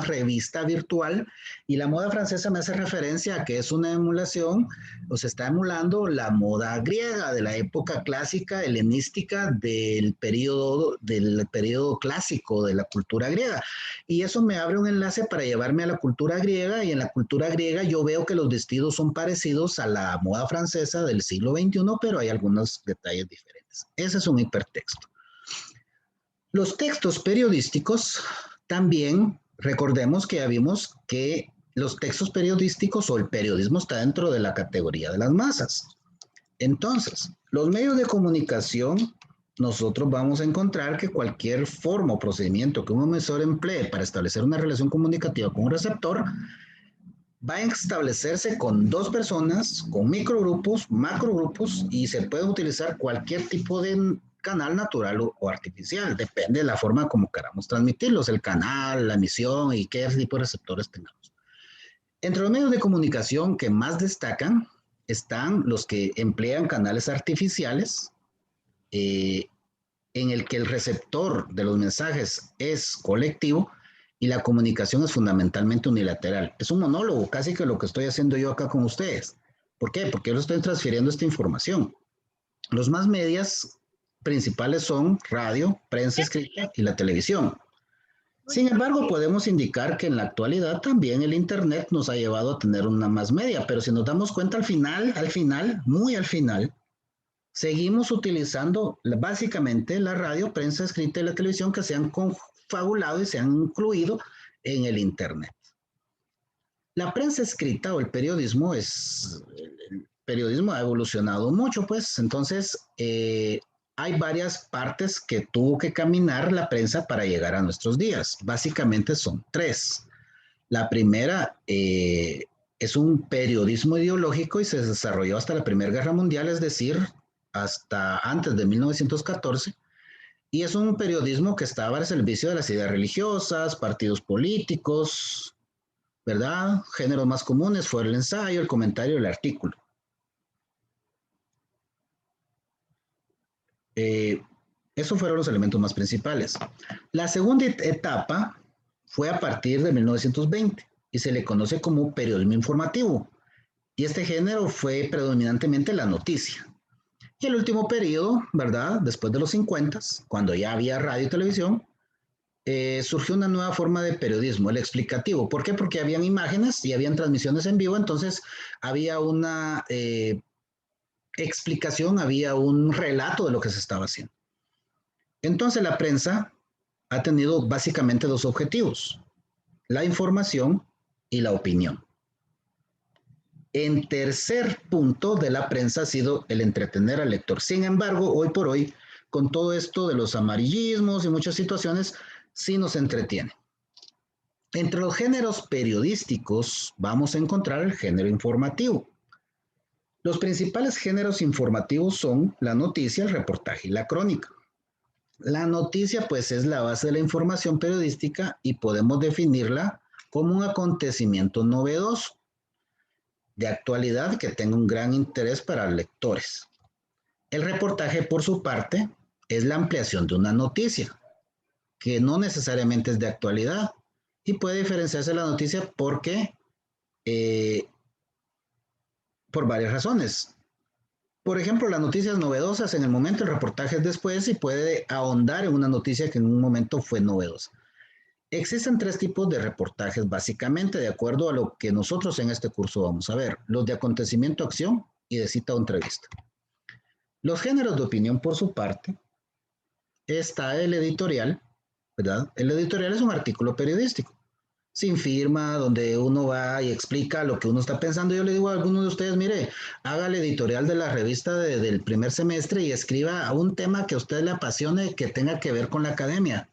revista virtual, y la moda francesa me hace referencia a que es una emulación, o se está emulando la moda griega de la época clásica helenística del periodo clásico de la cultura griega. Y eso me abre un enlace para llevarme a la cultura griega, y en la cultura griega yo veo que los vestidos son parecidos a la moda francesa del siglo XXI, pero hay algunos detalles diferentes. Ese es un hipertexto. Los textos periodísticos también, recordemos que ya vimos que los textos periodísticos o el periodismo está dentro de la categoría de las masas. Entonces, los medios de comunicación, nosotros vamos a encontrar que cualquier forma o procedimiento que un emisor emplee para establecer una relación comunicativa con un receptor va a establecerse con dos personas, con microgrupos, macrogrupos, y se puede utilizar cualquier tipo de canal natural o artificial, depende de la forma como queramos transmitirlos, el canal, la emisión y qué tipo de receptores tengamos. Entre los medios de comunicación que más destacan están los que emplean canales artificiales, en el que el receptor de los mensajes es colectivo y la comunicación es fundamentalmente unilateral. Es un monólogo, casi que lo que estoy haciendo yo acá con ustedes. ¿Por qué? Porque yo les estoy transfiriendo esta información. Los más medias principales son radio, prensa escrita y la televisión. Sin embargo, podemos indicar que en la actualidad también el Internet nos ha llevado a tener una más media, pero si nos damos cuenta al final, muy al final, seguimos utilizando básicamente la radio, prensa escrita y la televisión, que se han confabulado y se han incluido en el Internet. La prensa escrita o el periodismo ha evolucionado mucho, pues, entonces hay varias partes que tuvo que caminar la prensa para llegar a nuestros días. Básicamente son tres. La primera es un periodismo ideológico y se desarrolló hasta la Primera Guerra Mundial, es decir, hasta antes de 1914. Y es un periodismo que estaba al servicio de las ideas religiosas, partidos políticos, ¿verdad? Géneros más comunes fue el ensayo, el comentario y el artículo. Esos fueron los elementos más principales. La segunda etapa fue a partir de 1920 y se le conoce como periodismo informativo. Y este género fue predominantemente la noticia. Y el último periodo, ¿verdad? Después de los 50, cuando ya había radio y televisión, surgió una nueva forma de periodismo, el explicativo. ¿Por qué? Porque habían imágenes y habían transmisiones en vivo, entonces había una explicación, había un relato de lo que se estaba haciendo. Entonces la prensa ha tenido básicamente dos objetivos: la información y la opinión. En tercer punto de la prensa ha sido el entretener al lector. Sin embargo, hoy por hoy, con todo esto de los amarillismos y muchas situaciones, sí nos entretiene. Entre los géneros periodísticos vamos a encontrar el género informativo. Los principales géneros informativos son la noticia, el reportaje y la crónica. La noticia, pues, es la base de la información periodística y podemos definirla como un acontecimiento novedoso, de actualidad, que tenga un gran interés para los lectores. El reportaje, por su parte, es la ampliación de una noticia, que no necesariamente es de actualidad y puede diferenciarse de la noticia porque por varias razones. Por ejemplo, las noticias novedosas en el momento, el reportaje es después y puede ahondar en una noticia que en un momento fue novedosa. Existen tres tipos de reportajes, básicamente, de acuerdo a lo que nosotros en este curso vamos a ver: los de acontecimiento, acción y de cita o entrevista. Los géneros de opinión, por su parte, está el editorial, ¿verdad? El editorial es un artículo periodístico, sin firma, donde uno va y explica lo que uno está pensando. Yo le digo a algunos de ustedes, mire, haga el editorial de la revista del primer semestre y escriba un tema que a usted le apasione, que tenga que ver con la academia.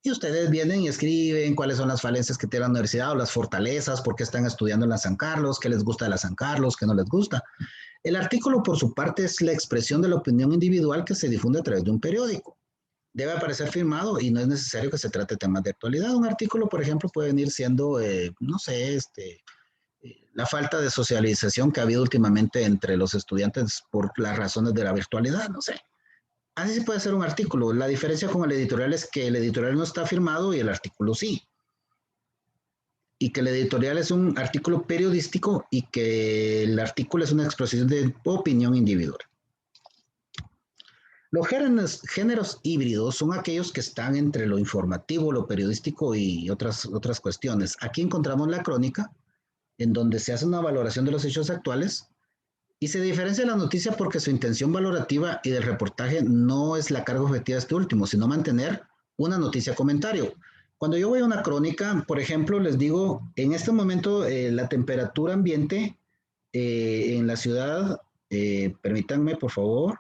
Y ustedes vienen y escriben cuáles son las falencias que tiene la universidad o las fortalezas, por qué están estudiando en la San Carlos, qué les gusta de la San Carlos, qué no les gusta. El artículo, por su parte, es la expresión de la opinión individual que se difunde a través de un periódico. Debe aparecer firmado y no es necesario que se trate de temas de actualidad. Un artículo, por ejemplo, puede venir siendo, no sé, la falta de socialización que ha habido últimamente entre los estudiantes por las razones de la virtualidad, no sé. Así se puede hacer un artículo. La diferencia con el editorial es que el editorial no está firmado y el artículo sí. Y que el editorial es un artículo periodístico y que el artículo es una expresión de opinión individual. Los géneros híbridos son aquellos que están entre lo informativo, lo periodístico y otras cuestiones. Aquí encontramos la crónica, en donde se hace una valoración de los hechos actuales y se diferencia la noticia porque su intención valorativa y del reportaje no es la carga objetiva de este último, sino mantener una noticia comentario. Cuando yo voy a una crónica, por ejemplo, les digo, en este momento la temperatura ambiente en la ciudad, permítanme por favor.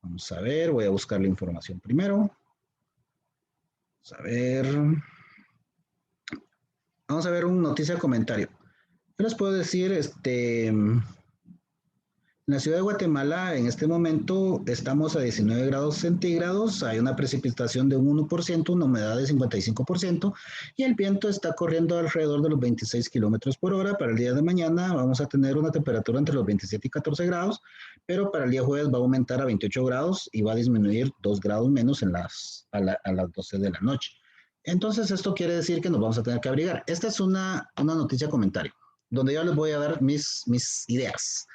Vamos a ver, voy a buscar la información primero. Vamos a ver una noticia comentario. Yo les puedo decir, en la ciudad de Guatemala, en este momento estamos a 19 grados centígrados, hay una precipitación de un 1%, una humedad de 55% y el viento está corriendo alrededor de los 26 kilómetros por hora. Para el día de mañana vamos a tener una temperatura entre los 27 y 14 grados, pero para el día jueves va a aumentar a 28 grados y va a disminuir 2 grados menos a las 12 de la noche. Entonces esto quiere decir que nos vamos a tener que abrigar. Esta es una noticia comentario, donde yo les voy a dar mis ideas.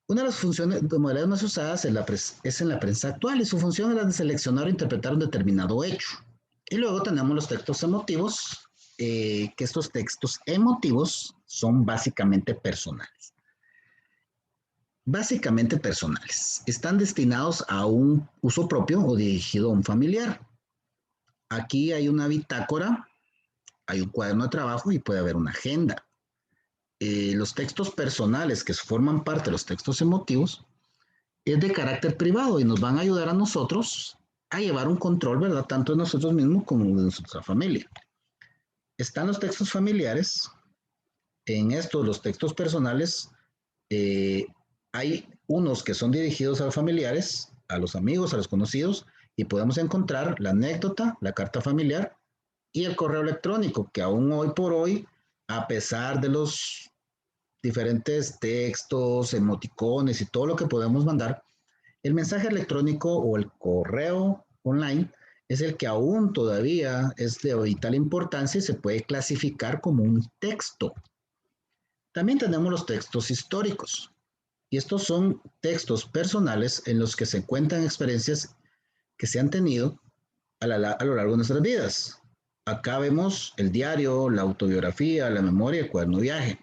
Una de las funciones de modalidades más usadas es en la prensa actual y su función es la de seleccionar o interpretar un determinado hecho. Y luego tenemos los textos emotivos, que estos textos emotivos son básicamente personales. Básicamente personales. Están destinados a un uso propio o dirigido a un familiar. Aquí hay una bitácora, hay un cuaderno de trabajo y puede haber una agenda. Los textos personales que forman parte de los textos emotivos es de carácter privado y nos van a ayudar a nosotros a llevar un control, ¿verdad? Tanto de nosotros mismos como de nuestra familia. Están los textos familiares. En estos, los textos personales, hay unos que son dirigidos a los familiares, a los amigos, a los conocidos, y podemos encontrar la anécdota, la carta familiar y el correo electrónico, que aún hoy por hoy, a pesar de los diferentes textos, emoticones y todo lo que podemos mandar, el mensaje electrónico o el correo online es el que aún todavía es de vital importancia y se puede clasificar como un texto. También tenemos los textos históricos, y estos son textos personales en los que se cuentan experiencias que se han tenido a lo largo de nuestras vidas. Acá vemos el diario, la autobiografía, la memoria, el cuaderno de viaje.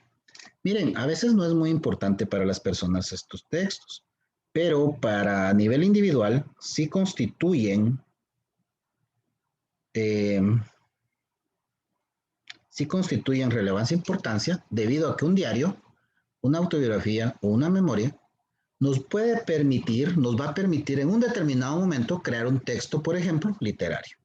Miren, a veces no es muy importante para las personas estos textos, pero a nivel individual sí constituyen relevancia e importancia debido a que un diario, una autobiografía o una memoria nos va a permitir en un determinado momento crear un texto, por ejemplo, literario.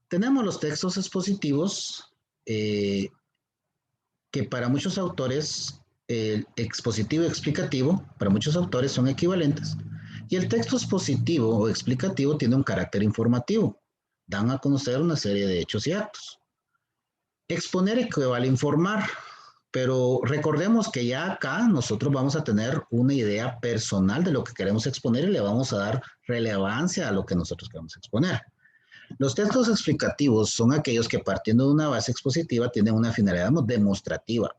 Tenemos los textos expositivos, que para muchos autores, el expositivo y explicativo, para muchos autores son equivalentes, y el texto expositivo o explicativo tiene un carácter informativo, dan a conocer una serie de hechos y actos. Exponer equivale a informar, pero recordemos que ya acá nosotros vamos a tener una idea personal de lo que queremos exponer y le vamos a dar relevancia a lo que nosotros queremos exponer. Los textos explicativos son aquellos que partiendo de una base expositiva tienen una finalidad demostrativa.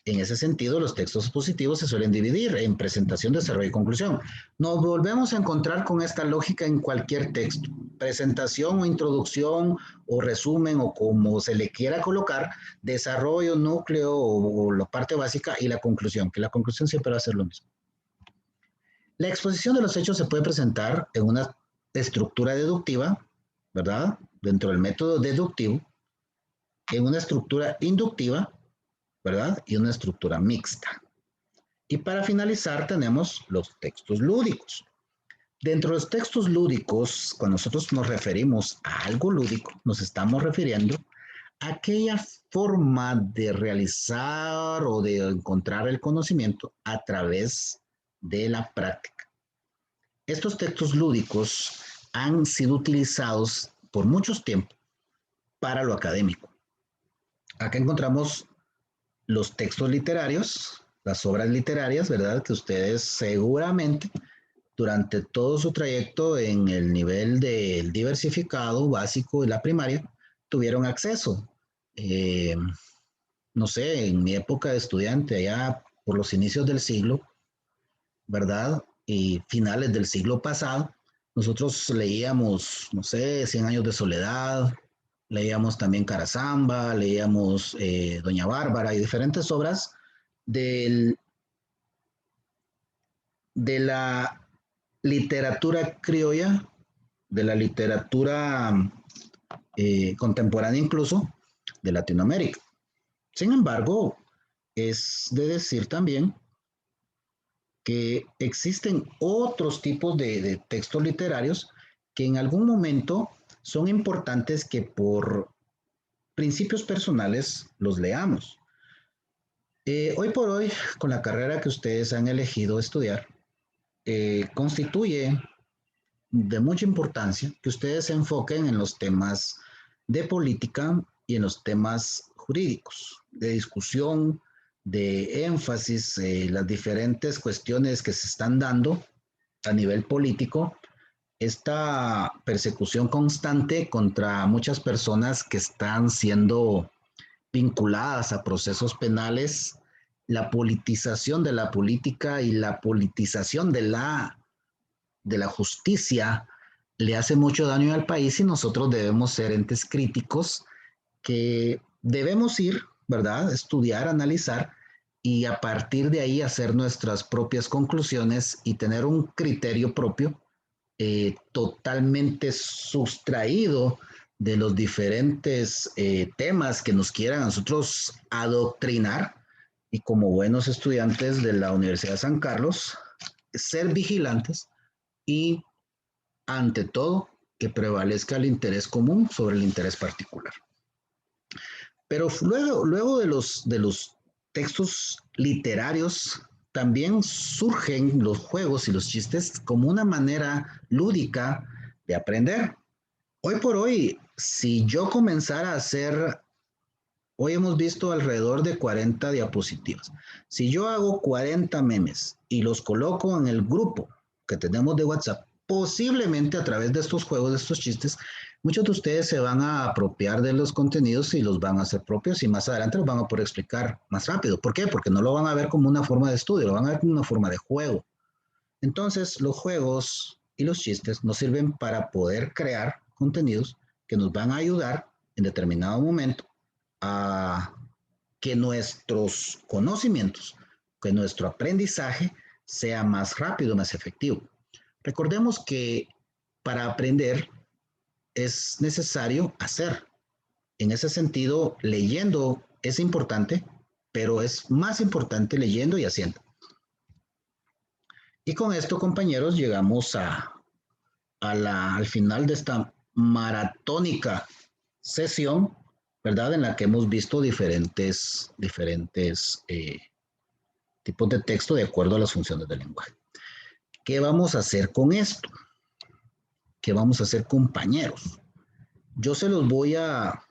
En ese sentido, los textos expositivos se suelen dividir en presentación, desarrollo y conclusión. Nos volvemos a encontrar con esta lógica en cualquier texto. Presentación o introducción o resumen o como se le quiera colocar, desarrollo, núcleo o la parte básica y la conclusión, que la conclusión siempre va a ser lo mismo. La exposición de los hechos se puede presentar en una estructura deductiva, ¿verdad? Dentro del método deductivo, en una estructura inductiva, ¿verdad? Y una estructura mixta. Y para finalizar tenemos los textos lúdicos. Dentro de los textos lúdicos, cuando nosotros nos referimos a algo lúdico, nos estamos refiriendo a aquella forma de realizar o de encontrar el conocimiento a través de la práctica. Estos textos lúdicos han sido utilizados por mucho tiempo para lo académico. Acá encontramos los textos literarios, las obras literarias, ¿verdad? Que ustedes seguramente durante todo su trayecto en el nivel del diversificado básico y la primaria tuvieron acceso. No sé, en mi época de estudiante, allá por los inicios del siglo, ¿verdad? Y finales del siglo pasado, nosotros leíamos, no sé, Cien años de soledad, leíamos también Carazamba, leíamos Doña Bárbara y diferentes obras de la literatura criolla, de la literatura contemporánea incluso, de Latinoamérica. Sin embargo, es de decir también que existen otros tipos de textos literarios que en algún momento son importantes que por principios personales los leamos. Hoy por hoy, con la carrera que ustedes han elegido estudiar, constituye de mucha importancia que ustedes se enfoquen en los temas de política y en los temas jurídicos, de discusión, de énfasis, las diferentes cuestiones que se están dando a nivel político, esta persecución constante contra muchas personas que están siendo vinculadas a procesos penales, la politización de la política y la politización de la justicia le hace mucho daño al país y nosotros debemos ser entes críticos que debemos ir, ¿verdad? Estudiar, analizar y a partir de ahí hacer nuestras propias conclusiones y tener un criterio propio totalmente sustraído de los diferentes temas que nos quieran a nosotros adoctrinar y como buenos estudiantes de la Universidad de San Carlos, ser vigilantes y ante todo que prevalezca el interés común sobre el interés particular. Pero luego de los textos literarios también surgen los juegos y los chistes como una manera lúdica de aprender. Hoy por hoy, si yo comenzara a hacer, hoy hemos visto alrededor de 40 diapositivas. Si yo hago 40 memes y los coloco en el grupo que tenemos de WhatsApp, posiblemente a través de estos juegos, de estos chistes, muchos de ustedes se van a apropiar de los contenidos y los van a hacer propios y más adelante los van a poder explicar más rápido. ¿Por qué? Porque no lo van a ver como una forma de estudio, lo van a ver como una forma de juego. Entonces, los juegos y los chistes nos sirven para poder crear contenidos que nos van a ayudar en determinado momento a que nuestros conocimientos, que nuestro aprendizaje sea más rápido, más efectivo. Recordemos que para aprender es necesario hacer. En ese sentido, leyendo es importante, pero es más importante leyendo y haciendo. Y con esto, compañeros, llegamos al final de esta maratónica sesión, ¿verdad? En la que hemos visto diferentes tipos de texto de acuerdo a las funciones del lenguaje. ¿Qué vamos a hacer con esto? ¿Qué vamos a hacer, compañeros? Yo se los voy a...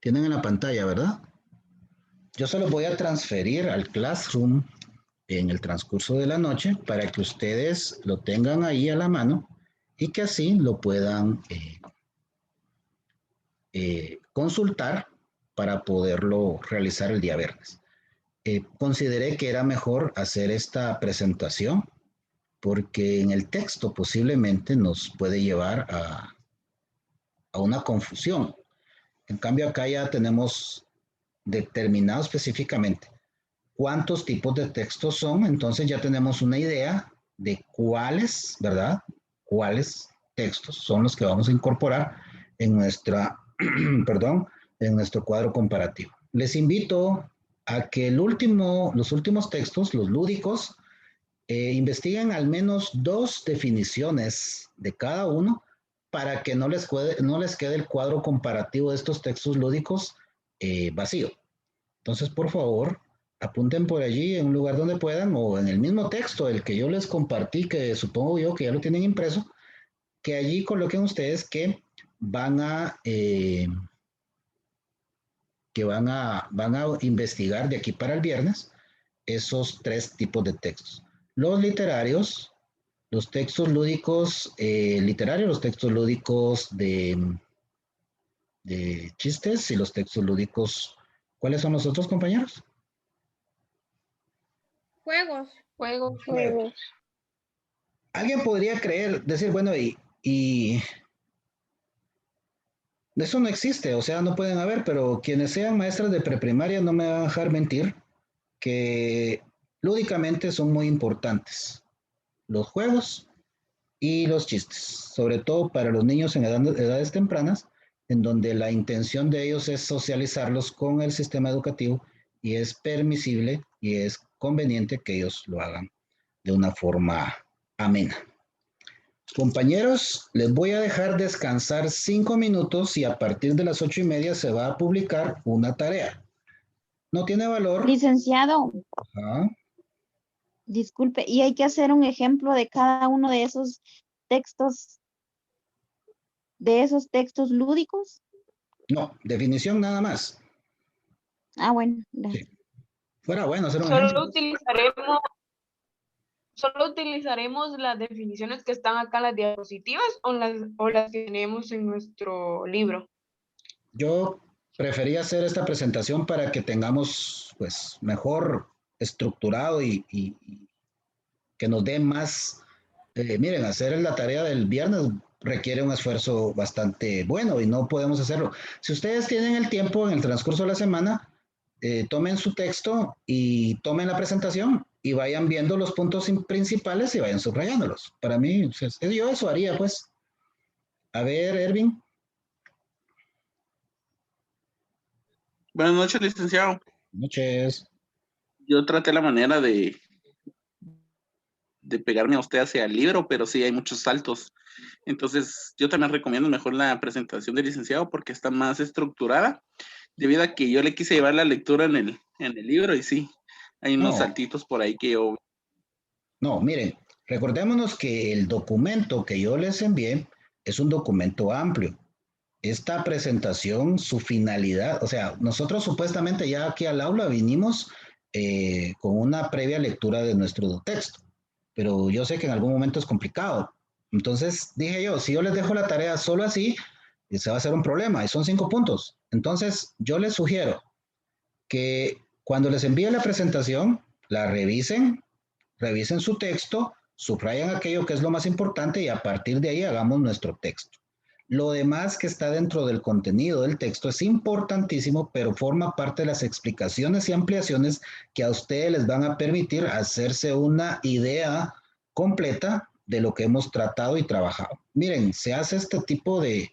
tienen en la pantalla, ¿verdad? Yo se los voy a transferir al Classroom en el transcurso de la noche para que ustedes lo tengan ahí a la mano y que así lo puedan consultar para poderlo realizar el día viernes. Consideré que era mejor hacer esta presentación porque en el texto posiblemente nos puede llevar a una confusión. En cambio, acá ya tenemos determinado específicamente cuántos tipos de textos son, entonces ya tenemos una idea de cuáles, ¿verdad? Cuáles textos son los que vamos a incorporar en nuestra, perdón, en nuestro cuadro comparativo. Les invito a que los últimos textos, los lúdicos, investiguen al menos 2 definiciones de cada uno para que no les quede el cuadro comparativo de estos textos lúdicos vacío. Entonces, por favor, apunten por allí en un lugar donde puedan o en el mismo texto, el que yo les compartí, que supongo yo que ya lo tienen impreso, que allí coloquen ustedes que van a que van a investigar de aquí para el viernes esos 3 tipos de textos. Los literarios, los textos lúdicos literarios, los textos lúdicos de chistes y los textos lúdicos. ¿Cuáles son los otros, compañeros? Juegos. Juegos. Alguien podría decir, bueno, y eso no existe, o sea, no pueden haber, pero quienes sean maestras de preprimaria no me van a dejar mentir que lúdicamente son muy importantes los juegos y los chistes, sobre todo para los niños en edades tempranas, en donde la intención de ellos es socializarlos con el sistema educativo y es permisible y es conveniente que ellos lo hagan de una forma amena. Compañeros, les voy a dejar descansar 5 minutos y a partir de las 8:30 se va a publicar una tarea. No tiene valor. Licenciado, Ajá. disculpe, ¿y hay que hacer un ejemplo de cada uno de esos textos lúdicos? No, definición nada más. Ah, bueno, gracias. Sí. Fuera bueno hacer un ejemplo. Solo utilizaremos las definiciones que están acá en las diapositivas o las que tenemos en nuestro libro. Yo prefería hacer esta presentación para que tengamos pues mejor estructurado y que nos dé más. Miren, hacer la tarea del viernes requiere un esfuerzo bastante bueno y no podemos hacerlo. Si ustedes tienen el tiempo en el transcurso de la semana, tomen su texto y tomen la presentación y vayan viendo los puntos principales y vayan subrayándolos. Para mí, yo eso haría, pues. A ver, Ervin. Buenas noches, licenciado. Buenas noches. Yo traté la manera de pegarme a usted hacia el libro, pero sí hay muchos saltos. Entonces, yo también recomiendo mejor la presentación del licenciado porque está más estructurada, debido a que yo le quise llevar la lectura en el libro y sí, hay unos saltitos por ahí que yo... No, miren, recordémonos que el documento que yo les envié es un documento amplio. Esta presentación, su finalidad, o sea, nosotros supuestamente ya aquí al aula vinimos con una previa lectura de nuestro texto, pero yo sé que en algún momento es complicado. Entonces dije yo, si yo les dejo la tarea solo así, se va a hacer un problema y son 5 puntos. Entonces yo les sugiero que cuando les envíe la presentación, la revisen su texto, subrayan aquello que es lo más importante y a partir de ahí hagamos nuestro texto. Lo demás que está dentro del contenido del texto es importantísimo, pero forma parte de las explicaciones y ampliaciones que a ustedes les van a permitir hacerse una idea completa de lo que hemos tratado y trabajado. Miren, se hace este tipo el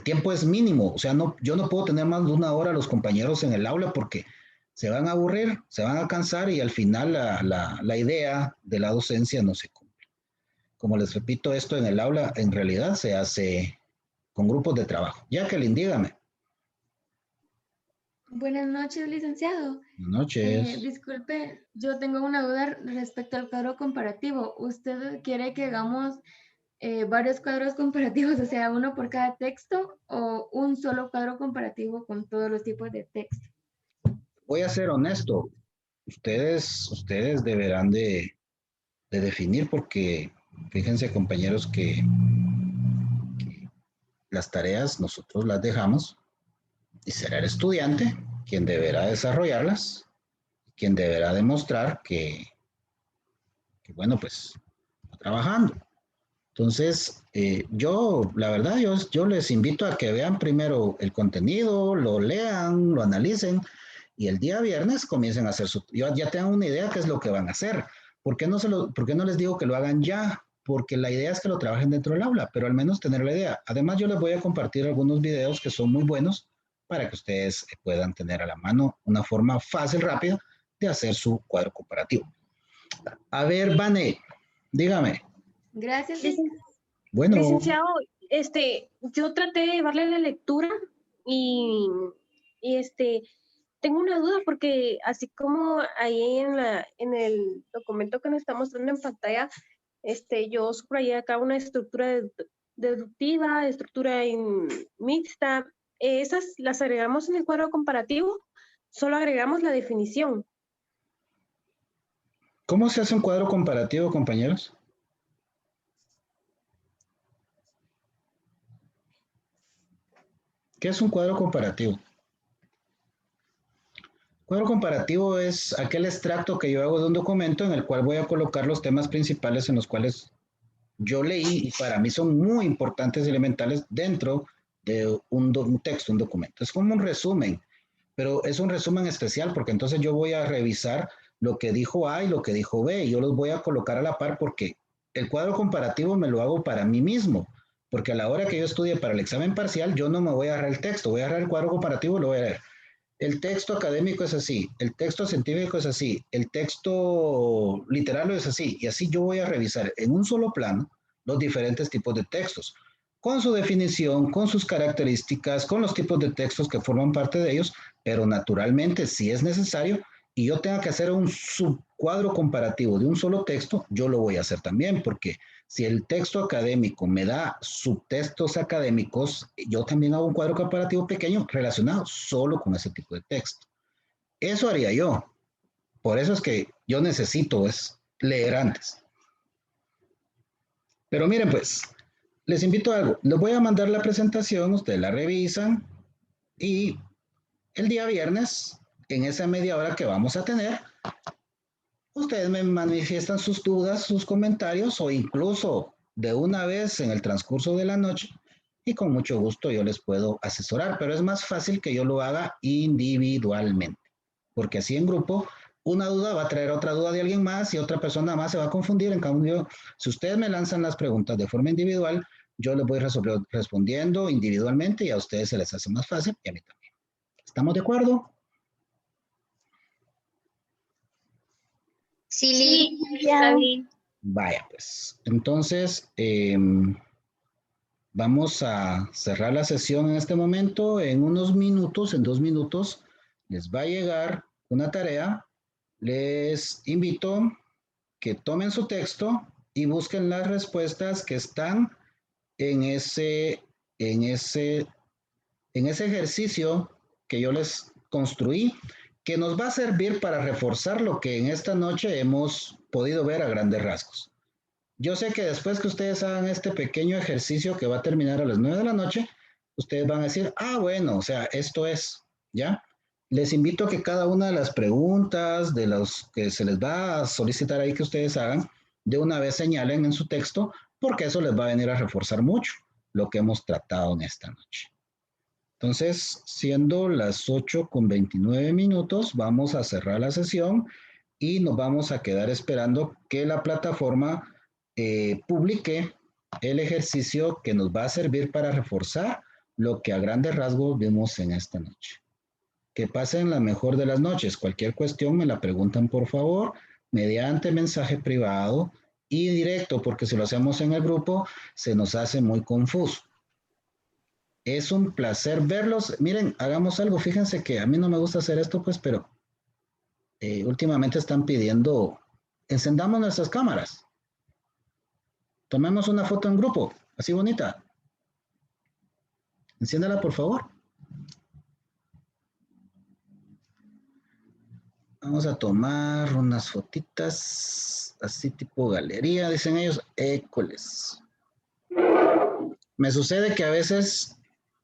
tiempo es mínimo, o sea, yo no puedo tener más de 1 hora a los compañeros en el aula porque se van a aburrir, se van a cansar y al final la idea de la docencia no se cumple. Como les repito, esto en el aula en realidad se hace con grupos de trabajo. Jacqueline, dígame. Buenas noches, licenciado. Buenas noches. Disculpe, yo tengo una duda respecto al cuadro comparativo. ¿Usted quiere que hagamos varios cuadros comparativos, o sea, uno por cada texto o un solo cuadro comparativo con todos los tipos de texto? Voy a ser honesto. Ustedes deberán de definir porque fíjense, compañeros, que las tareas nosotros las dejamos y será el estudiante quien deberá desarrollarlas, quien deberá demostrar que bueno, pues, está trabajando. Entonces, la verdad, yo les invito a que vean primero el contenido, lo lean, lo analicen y el día viernes comiencen a hacer ya tengan una idea qué es lo que van a hacer. ¿Por qué no les digo que lo hagan ya? Porque la idea es que lo trabajen dentro del aula, pero al menos tener la idea. Además, yo les voy a compartir algunos videos que son muy buenos para que ustedes puedan tener a la mano una forma fácil, rápida de hacer su cuadro comparativo. A ver, Vane, dígame. Gracias. Bueno. Licenciado, yo traté de llevarle la lectura y tengo una duda porque así como ahí en el documento que nos está mostrando en pantalla, yo subrayé acá una estructura deductiva, estructura mixta, esas las agregamos en el cuadro comparativo, solo agregamos la definición. ¿Cómo se hace un cuadro comparativo, compañeros? ¿Qué es un cuadro comparativo? Cuadro comparativo es aquel extracto que yo hago de un documento en el cual voy a colocar los temas principales en los cuales yo leí y para mí son muy importantes y elementales dentro de un texto, un documento. Es como un resumen, pero es un resumen especial porque entonces yo voy a revisar lo que dijo A y lo que dijo B y yo los voy a colocar a la par porque el cuadro comparativo me lo hago para mí mismo, porque a la hora que yo estudie para el examen parcial yo no me voy a agarrar el texto, voy a agarrar el cuadro comparativo y lo voy a leer. El texto académico es así, el texto científico es así, el texto literario es así, y así yo voy a revisar en un solo plano los diferentes tipos de textos, con su definición, con sus características, con los tipos de textos que forman parte de ellos, pero naturalmente si es necesario y yo tenga que hacer un subcuadro comparativo de un solo texto, yo lo voy a hacer también, porque si el texto académico me da subtextos académicos, yo también hago un cuadro comparativo pequeño relacionado solo con ese tipo de texto. Eso haría yo. Por eso es que yo necesito leer antes. Pero miren pues, les invito a algo. Les voy a mandar la presentación, ustedes la revisan y el día viernes, en esa media hora que vamos a tener, ustedes me manifiestan sus dudas, sus comentarios o incluso de una vez en el transcurso de la noche y con mucho gusto yo les puedo asesorar, pero es más fácil que yo lo haga individualmente, porque así en grupo una duda va a traer otra duda de alguien más y otra persona más se va a confundir. En cambio, si ustedes me lanzan las preguntas de forma individual, yo les voy respondiendo individualmente y a ustedes se les hace más fácil y a mí también. ¿Estamos de acuerdo? Sí, está bien. Vaya, pues, entonces vamos a cerrar la sesión en este momento. En unos minutos, en 2 minutos, les va a llegar una tarea. Les invito que tomen su texto y busquen las respuestas que están en ese ejercicio que yo les construí, que nos va a servir para reforzar lo que en esta noche hemos podido ver a grandes rasgos. Yo sé que después que ustedes hagan este pequeño ejercicio que va a terminar a las 9 de la noche, ustedes van a decir, bueno, o sea, esto es, ¿ya? Les invito a que cada una de las preguntas, de los que se les va a solicitar ahí que ustedes hagan, de una vez señalen en su texto, porque eso les va a venir a reforzar mucho lo que hemos tratado en esta noche. Entonces, siendo las 8:29, vamos a cerrar la sesión y nos vamos a quedar esperando que la plataforma publique el ejercicio que nos va a servir para reforzar lo que a grandes rasgos vimos en esta noche. Que pasen la mejor de las noches. Cualquier cuestión me la preguntan, por favor, mediante mensaje privado y directo, porque si lo hacemos en el grupo, se nos hace muy confuso. Es un placer verlos. Miren, hagamos algo. Fíjense que a mí no me gusta hacer esto, pues, pero últimamente están pidiendo, encendamos nuestras cámaras. Tomemos una foto en grupo, así bonita. Enciéndala, por favor. Vamos a tomar unas fotitas, así tipo galería, dicen ellos. Écoles. Me sucede que a veces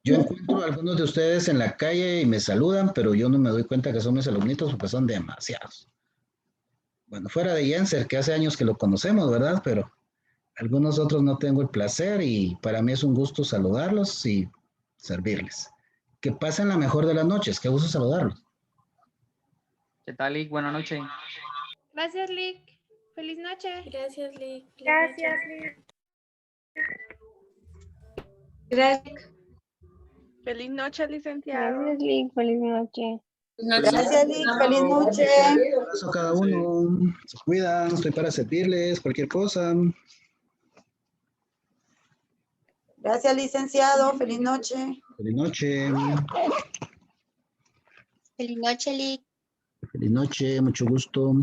yo encuentro a algunos de ustedes en la calle y me saludan, pero yo no me doy cuenta que son mis alumnitos porque son demasiados. Bueno, fuera de Jenser, que hace años que lo conocemos, ¿verdad? Pero algunos otros no tengo el placer y para mí es un gusto saludarlos y servirles. Que pasen la mejor de las noches. Qué gusto saludarlos. ¿Qué tal, Lick? Buenas noches. Gracias, Lick. Feliz noche. Gracias, Lick. Gracias, Lick. Gracias. Feliz noche, licenciado. Gracias, Lick. Feliz noche. Gracias, Lick. Feliz noche. Un abrazo a cada uno. Se cuidan. Estoy para servirles cualquier cosa. Gracias, licenciado. Feliz noche. Feliz noche. Feliz noche, Lick. Feliz noche. Mucho gusto.